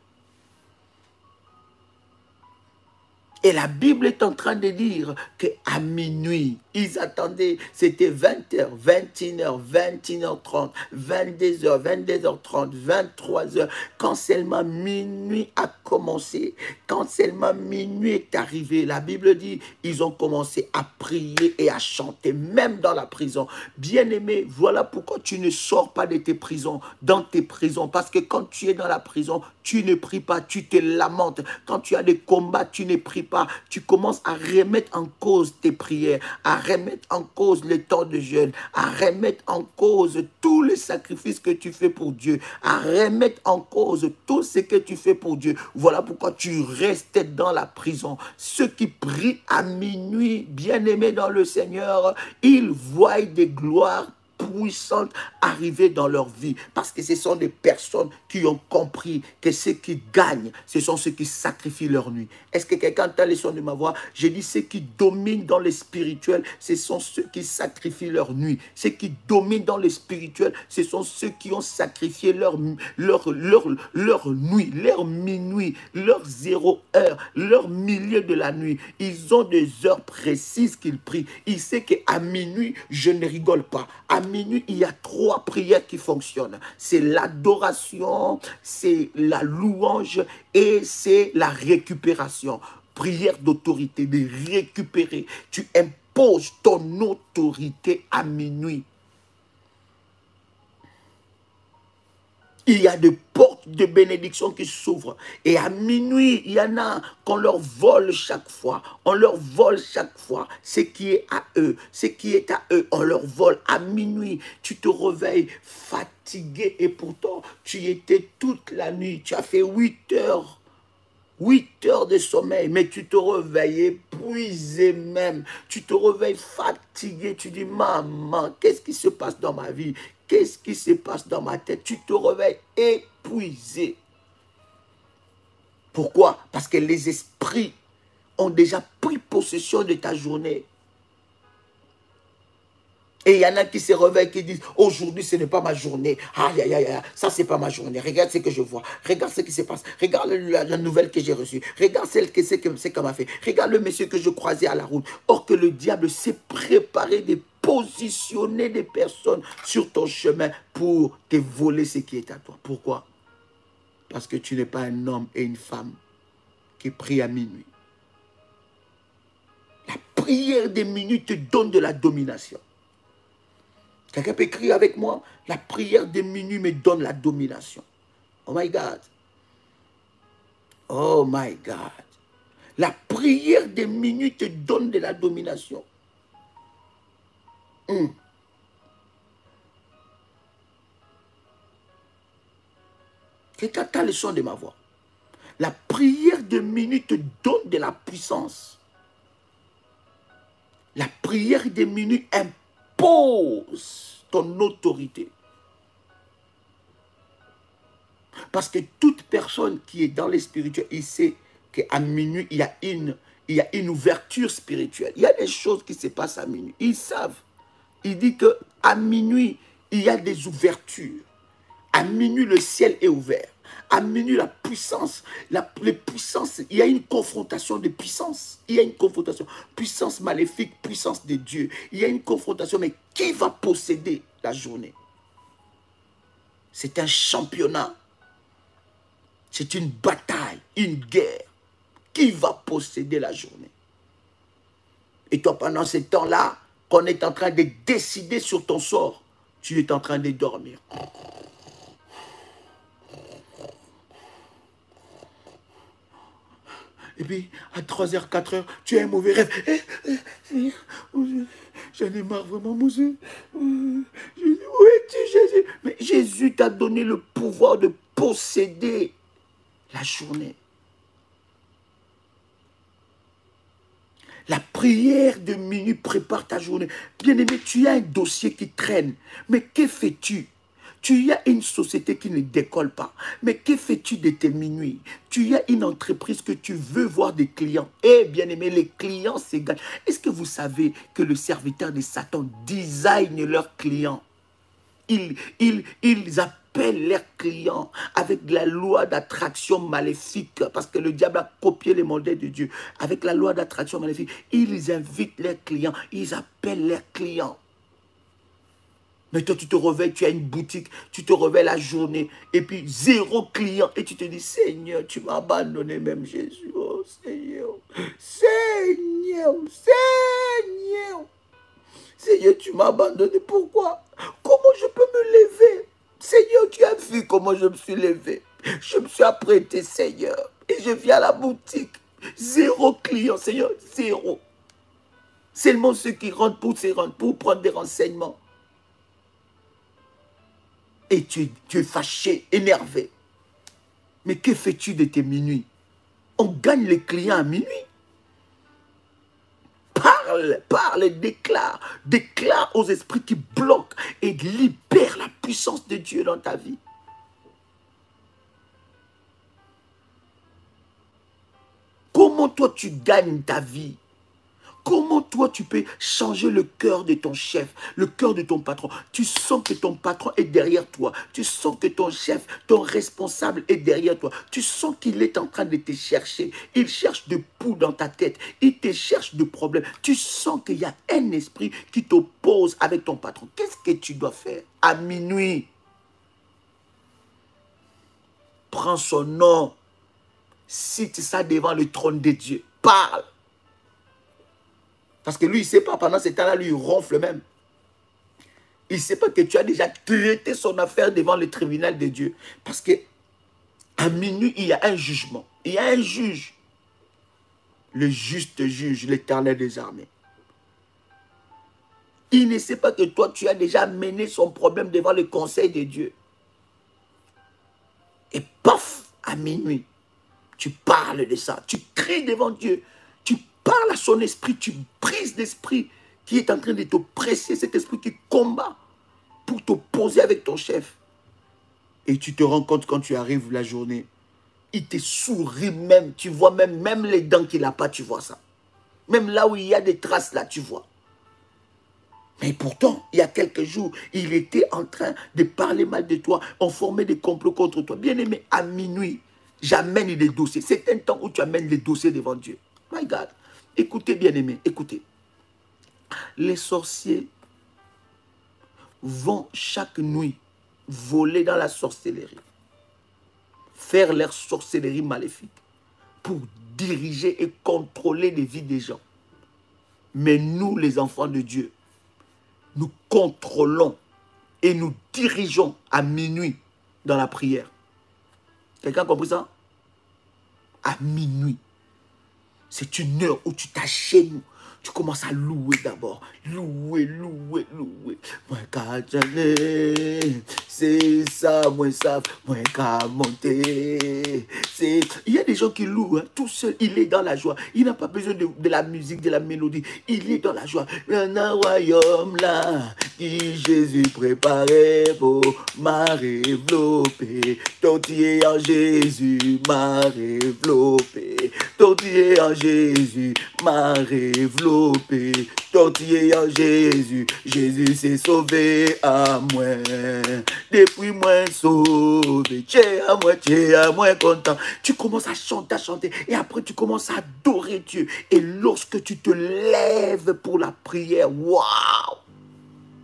Et la Bible est en train de dire qu'à minuit, ils attendaient, c'était 20h, 21h, 21h30, 22h, 22h30, 23h. Quand seulement minuit a commencé, quand seulement minuit est arrivé, la Bible dit, ils ont commencé à prier et à chanter, même dans la prison. Bien-aimé, voilà pourquoi tu ne sors pas de tes prisons, dans tes prisons. Parce que quand tu es dans la prison, tu ne pries pas, tu te lamentes. Quand tu as des combats, tu ne pries pas. Tu commences à remettre en cause tes prières, à remettre en cause le temps de jeûne, à remettre en cause tous les sacrifices que tu fais pour Dieu, à remettre en cause tout ce que tu fais pour Dieu. Voilà pourquoi tu restes dans la prison. Ceux qui prient à minuit, bien-aimés dans le Seigneur, ils voient des gloires puissantes arriver dans leur vie. Parce que ce sont des personnes qui ont compris que ceux qui gagnent, ce sont ceux qui sacrifient leur nuit. Est-ce que quelqu'un entend les sons de ma voix? Je dis ceux qui dominent dans le spirituel, ce sont ceux qui sacrifient leur nuit. Ceux qui dominent dans le spirituel, ce sont ceux qui ont sacrifié leur nuit, leur minuit, leur 0 heure, leur milieu de la nuit. Ils ont des heures précises qu'ils prient. Ils savent qu'à minuit, je ne rigole pas. À minuit, il y a 3 prières qui fonctionnent. C'est l'adoration, c'est la louange et c'est la récupération. Prière d'autorité, de récupérer. Tu imposes ton autorité à minuit. Il y a des portes de bénédiction qui s'ouvrent. Et à minuit, il y en a qu'on leur vole chaque fois. On leur vole chaque fois ce qui est à eux. Ce qui est à eux, on leur vole. À minuit, tu te réveilles fatigué et pourtant, tu étais toute la nuit. Tu as fait 8 heures. 8 heures de sommeil, mais tu te réveilles épuisé même. Tu te réveilles fatigué. Tu dis, maman, qu'est-ce qui se passe dans ma vie? Qu'est-ce qui se passe dans ma tête? Tu te réveilles épuisé. Pourquoi? Parce que les esprits ont déjà pris possession de ta journée. Et il y en a qui se réveillent, qui disent, aujourd'hui ce n'est pas ma journée. Aïe, aïe, aïe, ça c'est pas ma journée. Regarde ce que je vois. Regarde ce qui se passe. Regarde la nouvelle que j'ai reçue. Regarde celle que c'est qu'on m'a fait. Regarde le monsieur que je croisais à la route. Or que le diable s'est préparé de positionner des personnes sur ton chemin pour te voler ce qui est à toi. Pourquoi? Parce que tu n'es pas un homme et une femme qui prient à minuit. La prière des minuit te donne de la domination. Quelqu'un peut écrire avec moi, la prière des minuit me donne la domination. Oh my God. Oh my God. La prière des minuit te donne de la domination. Quelqu'un entend le son de ma voix. La prière de minuit te donne de la puissance. La prière de minuit impose ton autorité. Parce que toute personne qui est dans les spirituels, il sait qu'à minuit, il y a une ouverture spirituelle. Il y a des choses qui se passent à minuit. Ils savent. Il dit qu'à minuit, il y a des ouvertures. À minuit, le ciel est ouvert. À minuit, la puissance, les puissances, il y a une confrontation de puissance. Il y a une confrontation. Puissance maléfique, puissance de Dieu. Il y a une confrontation, mais qui va posséder la journée? C'est un championnat. C'est une bataille, une guerre. Qui va posséder la journée? Et toi, pendant ce temps-là, qu'on est en train de décider sur ton sort, tu es en train de dormir. Et puis, à 3h, 4h, tu as un mauvais rêve. J'en ai marre vraiment, mon Dieu. Où es-tu, Jésus? Mais Jésus t'a donné le pouvoir de posséder la journée. La prière de minuit prépare ta journée. Bien-aimé, tu as un dossier qui traîne. Mais que fais-tu? Tu as une société qui ne décolle pas. Mais que fais-tu de tes minuits? Tu as une entreprise que tu veux voir des clients. Eh bien aimé, les clients s'égalent. Est-ce que vous savez que le serviteur de Satan design leurs clients? Ils appellent leurs clients avec la loi d'attraction maléfique. Parce que le diable a copié les modèles de Dieu. Avec la loi d'attraction maléfique, ils invitent leurs clients. Ils appellent leurs clients. Mais toi, tu te réveilles, tu as une boutique, tu te réveilles la journée, et puis 0 client, et tu te dis, Seigneur, tu m'as abandonné même Jésus, oh Seigneur, Seigneur, Seigneur, Seigneur, tu m'as abandonné, pourquoi? Comment je peux me lever? Seigneur, tu as vu comment je me suis levé, je me suis apprêté, Seigneur, et je viens à la boutique, 0 client, Seigneur, 0. Seulement ceux qui rentrent pour prendre des renseignements. Et tu es fâché, énervé. Mais que fais-tu de tes minuits? On gagne les clients à minuit. Par parle, parle et déclare. Déclare aux esprits qui bloquent et libère la puissance de Dieu dans ta vie. Comment toi tu gagnes ta vie? Comment toi tu peux changer le cœur de ton chef, le cœur de ton patron? Tu sens que ton patron est derrière toi. Tu sens que ton chef, ton responsable est derrière toi. Tu sens qu'il est en train de te chercher. Il cherche de poux dans ta tête. Il te cherche de problèmes. Tu sens qu'il y a un esprit qui t'oppose avec ton patron. Qu'est-ce que tu dois faire? À minuit, prends son nom. Cite ça devant le trône de Dieu. Parle. Parce que lui, il ne sait pas, pendant ce temps-là, lui, il ronfle même. Il ne sait pas que tu as déjà traité son affaire devant le tribunal de Dieu. Parce que à minuit, il y a un jugement. Il y a un juge. Le juste juge, l'Éternel des armées. Il ne sait pas que toi, tu as déjà mené son problème devant le conseil de Dieu. Et paf, à minuit, tu parles de ça. Tu cries devant Dieu. Tu parles à son esprit. Tu brises l'esprit qui est en train de t'oppresser. Cet esprit qui combat pour t'opposer avec ton chef. Et tu te rends compte quand tu arrives la journée. Il te sourit même. Tu vois même les dents qu'il n'a pas, tu vois ça. Même là où il y a des traces, là, tu vois. Mais pourtant, il y a quelques jours, il était en train de parler mal de toi. On formait des complots contre toi. Bien-aimé, à minuit, j'amène les dossiers. C'est un temps où tu amènes les dossiers devant Dieu. My God. Écoutez, bien-aimé, écoutez. Les sorciers vont chaque nuit voler dans la sorcellerie. Faire leur sorcellerie maléfique pour diriger et contrôler les vies des gens. Mais nous, les enfants de Dieu, nous contrôlons et nous dirigeons à minuit dans la prière. Quelqu'un a compris ça? À minuit. C'est une heure où tu t'achènes. Tu commences à louer d'abord. Louer, louer, louer. Moi, c'est ça, moi, ça, moi, qu'à monter. Il y a des gens qui louent, hein, tout seul. Il est dans la joie. Il n'a pas besoin de la musique, de la mélodie. Il est dans la joie. Un royaume là, qui Jésus préparait pour m'envelopper. Tortillé en Jésus, m'envelopper. Tortillé en Jésus, m'envelopper. Tortillé en Jésus, Jésus s'est sauvé à moi. Depuis moi sauvé, tu es à moi content. Tu commences à chanter et après tu commences à adorer Dieu. Et lorsque tu te lèves pour la prière, waouh!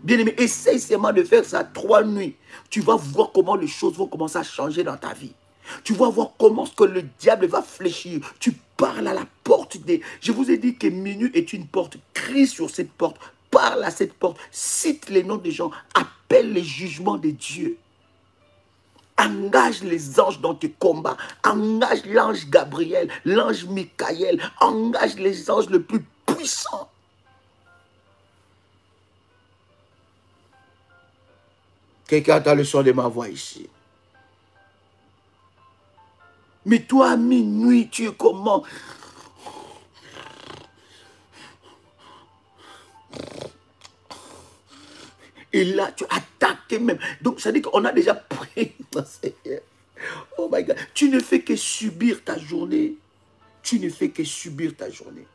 Bien-aimé, essaye seulement de faire ça 3 nuits. Tu vas voir comment les choses vont commencer à changer dans ta vie. Tu vas voir comment que le diable va fléchir. Tu parles à la porte des... Je vous ai dit que minuit est une porte. Crie sur cette porte. Parle à cette porte. Cite les noms des gens. Appelle les jugements de Dieu. Engage les anges dans tes combats. Engage l'ange Gabriel, l'ange Michael. Engage les anges les plus puissants. Quelqu'un entend le son de ma voix ici. Mais toi, à minuit, tu es comment? Et là, tu attaques même. Donc, ça dit qu'on a déjà pris. Oh my God. Tu ne fais que subir ta journée. Tu ne fais que subir ta journée.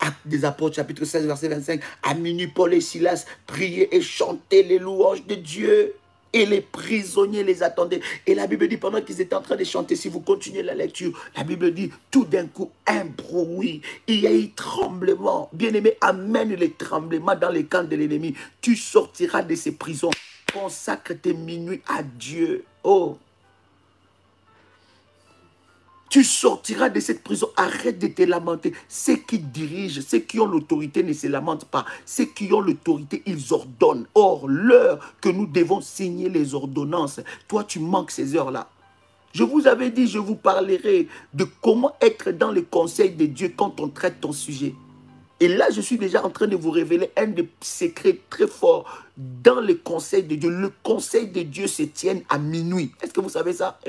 Actes des Apôtres, chapitre 16, verset 25. À minuit, Paul et Silas priaient et chantaient les louanges de Dieu. Et les prisonniers les attendaient. Et la Bible dit, pendant qu'ils étaient en train de chanter, si vous continuez la lecture, la Bible dit, tout d'un coup, un bruit. Il y a eu tremblement. Bien-aimé, amène les tremblements dans les camps de l'ennemi. Tu sortiras de ces prisons. Consacre tes minuits à Dieu. Oh! Tu sortiras de cette prison. Arrête de te lamenter. Ceux qui dirigent, ceux qui ont l'autorité ne se lamentent pas. Ceux qui ont l'autorité, ils ordonnent. Or, l'heure que nous devons signer les ordonnances, toi, tu manques ces heures-là. Je vous avais dit, je vous parlerai de comment être dans le conseil de Dieu quand on traite ton sujet. Et là, je suis déjà en train de vous révéler un des secrets très forts dans le conseil de Dieu. Le conseil de Dieu se tient à minuit. Est-ce que vous savez ça?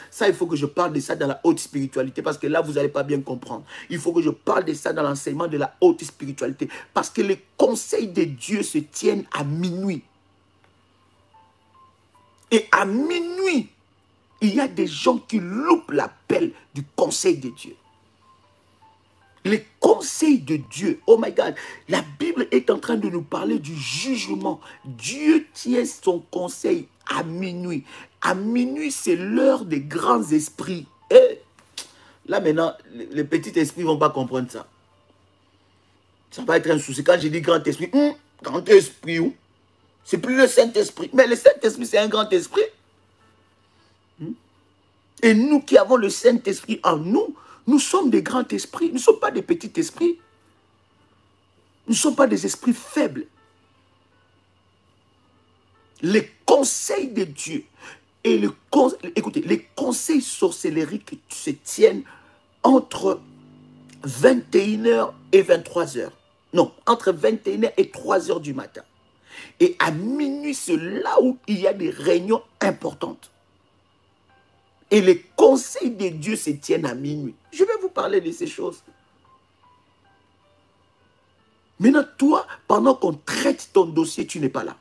Ça, il faut que je parle de ça dans la haute spiritualité parce que là, vous n'allez pas bien comprendre. Il faut que je parle de ça dans l'enseignement de la haute spiritualité parce que les conseils de Dieu se tiennent à minuit. Et à minuit, il y a des gens qui loupent l'appel du conseil de Dieu. Les conseils de Dieu, oh my God, la Bible est en train de nous parler du jugement. Dieu tient son conseil à minuit. À minuit, c'est l'heure des grands esprits. Et là maintenant, les petits esprits ne vont pas comprendre ça. Ça va être un souci. Quand je dis grand esprit, grand esprit, c'est plus le Saint-Esprit. Mais le Saint-Esprit, c'est un grand esprit. Et nous qui avons le Saint-Esprit en nous, nous sommes des grands esprits. Nous ne sommes pas des petits esprits. Nous ne sommes pas des esprits faibles. Les conseils de Dieu et écoutez, les conseils sorcelleriques se tiennent entre 21h et 23h. Non, entre 21h et 3h du matin. Et à minuit, c'est là où il y a des réunions importantes. Et les conseils de Dieu se tiennent à minuit. Je vais vous parler de ces choses. Maintenant, toi, pendant qu'on traite ton dossier, tu n'es pas là.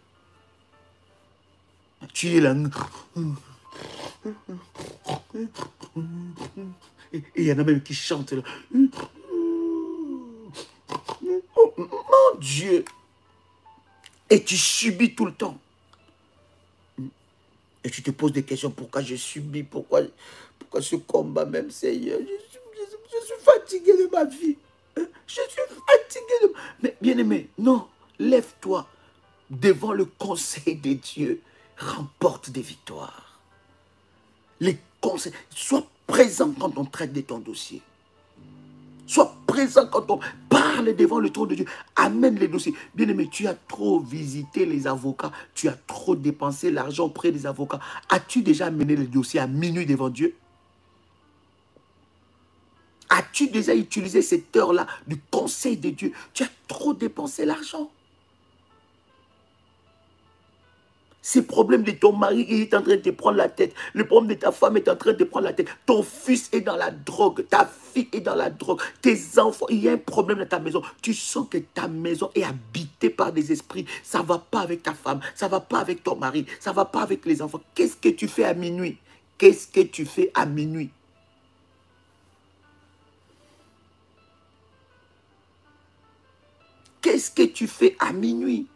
Tu es là. Et il y en a même qui chantent là. Oh, mon Dieu. Et tu subis tout le temps. Et tu te poses des questions. Pourquoi je subis? Pourquoi ce combat même, Seigneur? Je suis fatigué de ma vie. Je suis fatigué de... Mais bien aimé, non. Lève-toi devant le conseil de Dieu. Remporte des victoires. Les conseils. Sois présent quand on traite de ton dossier. Sois présent quand on parle devant le trône de Dieu. Amène les dossiers. Bien-aimé, tu as trop visité les avocats. Tu as trop dépensé l'argent auprès des avocats. As-tu déjà amené les dossiers à minuit devant Dieu? As-tu déjà utilisé cette heure-là du conseil de Dieu? Tu as trop dépensé l'argent. Ces problèmes de ton mari, il est en train de te prendre la tête. Le problème de ta femme est en train de te prendre la tête. Ton fils est dans la drogue. Ta fille est dans la drogue. Tes enfants, il y a un problème dans ta maison. Tu sens que ta maison est habitée par des esprits. Ça ne va pas avec ta femme. Ça ne va pas avec ton mari. Ça ne va pas avec les enfants. Qu'est-ce que tu fais à minuit? Qu'est-ce que tu fais à minuit? Qu'est-ce que tu fais à minuit?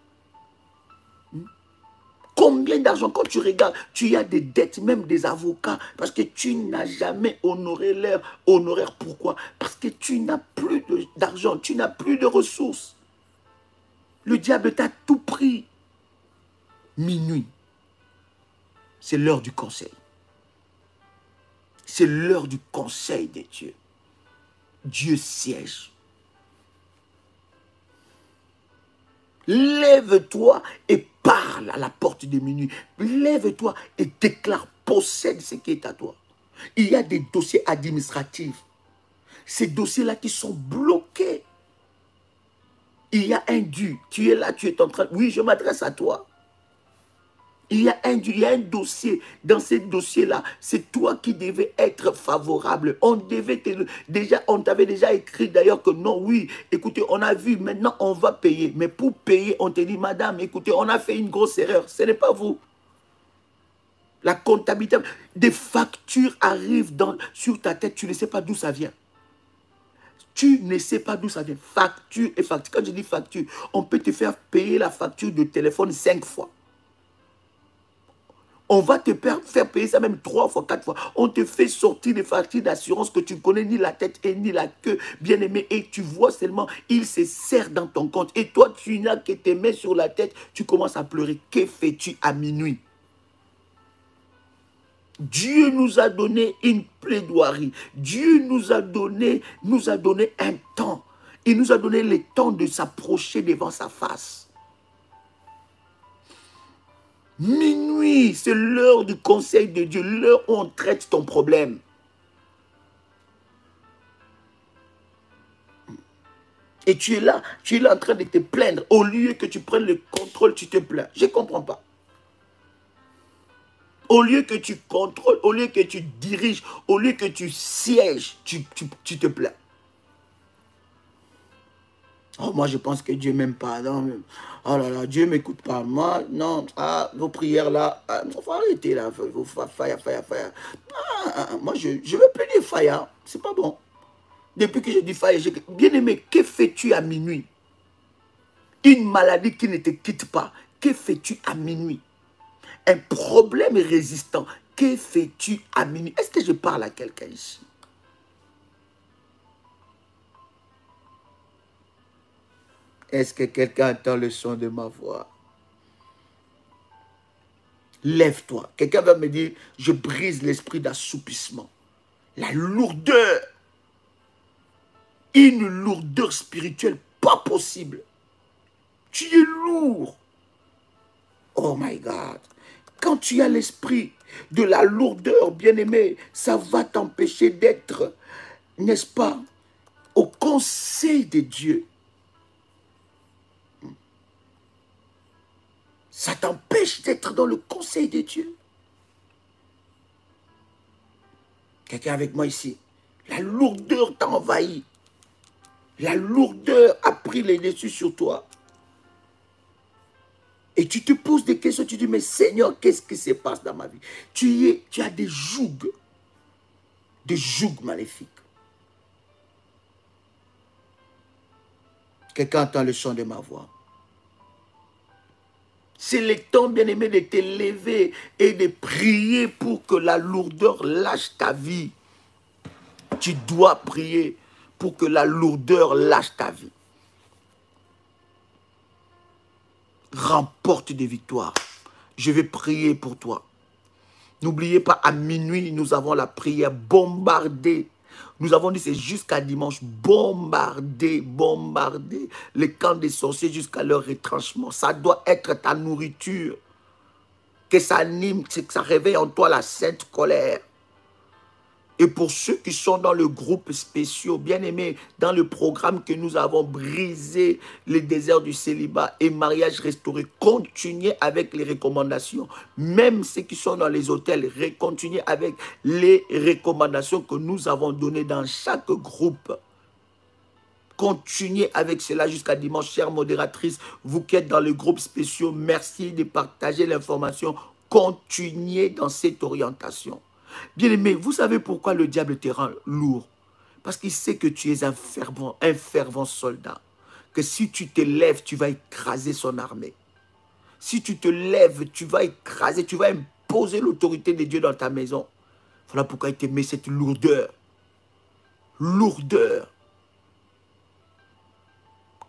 Combien d'argent, quand tu regardes, tu as des dettes, même des avocats, parce que tu n'as jamais honoré leur honoraire. Pourquoi? Parce que tu n'as plus d'argent, tu n'as plus de ressources. Le diable t'a tout pris. Minuit, c'est l'heure du conseil. C'est l'heure du conseil de Dieu. Dieu siège. Lève-toi et parle à la porte de minuit. Lève-toi et déclare, possède ce qui est à toi. Il y a des dossiers administratifs. Ces dossiers-là qui sont bloqués. Il y a un dû. Tu es là, tu es en train... Oui, je m'adresse à toi. Il y a un dû, il y a un dossier. Dans ce dossier-là, c'est toi qui devais être favorable. On devait déjà, on t'avait déjà écrit d'ailleurs que non, oui, écoutez, on a vu, maintenant on va payer. Mais pour payer, on te dit, madame, écoutez, on a fait une grosse erreur. Ce n'est pas vous. La comptabilité, des factures arrivent sur ta tête, tu ne sais pas d'où ça vient. Tu ne sais pas d'où ça vient. Facture et facture. Quand je dis facture, on peut te faire payer la facture de téléphone 5 fois. On va te faire payer ça même 3 fois, 4 fois. On te fait sortir des factures d'assurance que tu ne connais ni la tête et ni la queue, bien aimé. Et tu vois seulement, il se serre dans ton compte. Et toi, tu n'as que tes mains sur la tête. Tu commences à pleurer. Que fais-tu à minuit? Dieu nous a donné une plaidoirie. Dieu nous a donné un temps. Il nous a donné le temps de s'approcher devant sa face. Minuit, c'est l'heure du conseil de Dieu, l'heure où on traite ton problème. Et tu es là en train de te plaindre. Au lieu que tu prennes le contrôle, tu te plains. Je ne comprends pas. Au lieu que tu contrôles, au lieu que tu diriges, au lieu que tu sièges, tu te plains. Oh, moi, je pense que Dieu m'aime pas. Non. Oh là là, Dieu ne m'écoute pas. Moi, non. Ah, vos prières là, il faut arrêter là. Fire. Moi, je ne veux plus dire fire. C'est pas bon. Depuis que je dis fire, bien aimé, que fais-tu à minuit? Une maladie qui ne te quitte pas. Que fais-tu à minuit? Un problème résistant. Que fais-tu à minuit? Est-ce que je parle à quelqu'un ici? Est-ce que quelqu'un entend le son de ma voix? Lève-toi. Quelqu'un va me dire, je brise l'esprit d'assoupissement. La lourdeur. Une lourdeur spirituelle pas possible. Tu es lourd. Oh my God. Quand tu as l'esprit de la lourdeur, bien-aimé, ça va t'empêcher d'être, n'est-ce pas, au conseil de Dieu. Ça t'empêche d'être dans le conseil de Dieu. Quelqu'un avec moi ici. La lourdeur t'a envahi. La lourdeur a pris les dessus sur toi. Et tu te poses des questions, tu dis, mais Seigneur, qu'est-ce qui se passe dans ma vie? Tu as des jougs maléfiques. Quelqu'un entend le son de ma voix. C'est le temps, bien-aimé, de te lever et de prier pour que la lourdeur lâche ta vie. Tu dois prier pour que la lourdeur lâche ta vie. Remporte des victoires. Je vais prier pour toi. N'oubliez pas, à minuit, nous avons la prière bombardée. Nous avons dit, c'est jusqu'à dimanche, bombarder les camps des sorciers jusqu'à leur retranchement. Ça doit être ta nourriture. Que ça anime, que ça réveille en toi la sainte colère. Et pour ceux qui sont dans le groupe spécial, bien aimés, dans le programme que nous avons brisé, les déserts du célibat et mariage restauré, continuez avec les recommandations. Même ceux qui sont dans les hôtels, continuez avec les recommandations que nous avons données dans chaque groupe. Continuez avec cela jusqu'à dimanche, chère modératrice. Vous qui êtes dans le groupe spécial, merci de partager l'information. Continuez dans cette orientation. Bien-aimé, vous savez pourquoi le diable te rend lourd? Parce qu'il sait que tu es un fervent soldat. Que si tu te lèves, tu vas écraser son armée. Si tu te lèves, tu vas écraser, tu vas imposer l'autorité de Dieu dans ta maison. Voilà pourquoi il te met cette lourdeur. Lourdeur.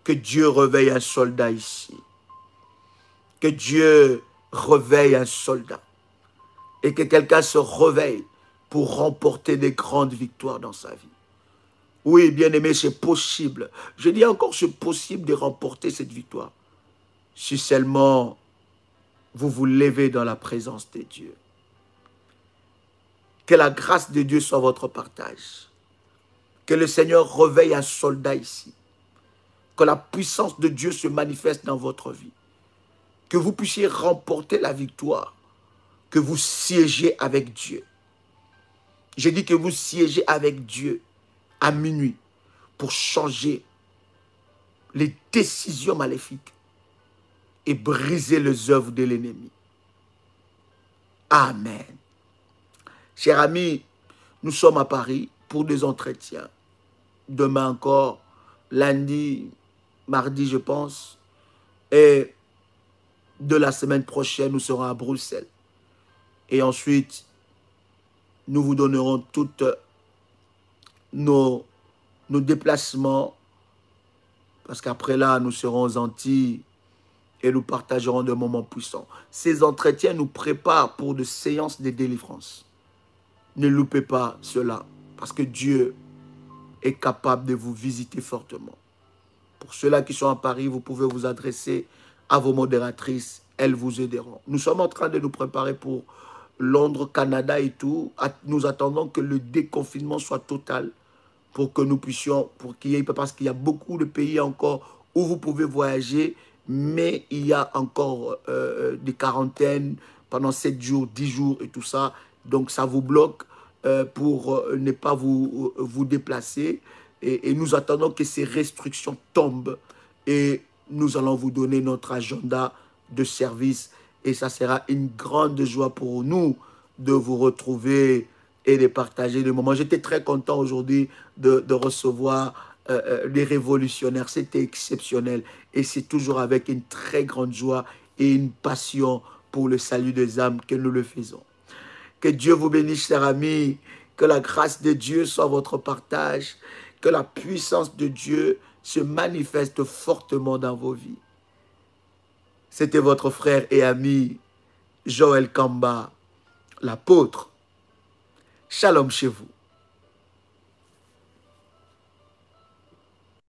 Que Dieu réveille un soldat ici. Que Dieu réveille un soldat. Et que quelqu'un se réveille pour remporter des grandes victoires dans sa vie. Oui, bien-aimé, c'est possible. Je dis encore, c'est possible de remporter cette victoire. Si seulement vous vous levez dans la présence de Dieu. Que la grâce de Dieu soit votre partage. Que le Seigneur réveille un soldat ici. Que la puissance de Dieu se manifeste dans votre vie. Que vous puissiez remporter la victoire. Que vous siégez avec Dieu. Je dis que vous siégez avec Dieu à minuit pour changer les décisions maléfiques et briser les œuvres de l'ennemi. Amen. Chers amis, nous sommes à Paris pour des entretiens. Demain encore, lundi, mardi je pense, et de la semaine prochaine, nous serons à Bruxelles. Et ensuite, nous vous donnerons toutes nos déplacements. Parce qu'après là, nous serons aux Antilles et nous partagerons des moments puissants. Ces entretiens nous préparent pour des séances de délivrance. Ne loupez pas cela. Parce que Dieu est capable de vous visiter fortement. Pour ceux-là qui sont à Paris, vous pouvez vous adresser à vos modératrices. Elles vous aideront. Nous sommes en train de nous préparer pour Londres, Canada et tout. Nous attendons que le déconfinement soit total pour que nous puissions, parce qu'il y a beaucoup de pays encore où vous pouvez voyager, mais il y a encore des quarantaines, pendant 7 jours, 10 jours et tout ça. Donc, ça vous bloque pour ne pas vous déplacer. Et nous attendons que ces restrictions tombent. Et nous allons vous donner notre agenda de service. Et ça sera une grande joie pour nous de vous retrouver et de partager le moment. J'étais très content aujourd'hui de recevoir les révolutionnaires. C'était exceptionnel. Et c'est toujours avec une très grande joie et une passion pour le salut des âmes que nous le faisons. Que Dieu vous bénisse, chers amis. Que la grâce de Dieu soit votre partage. Que la puissance de Dieu se manifeste fortement dans vos vies. C'était votre frère et ami Joël Kamba, l'apôtre. Shalom chez vous.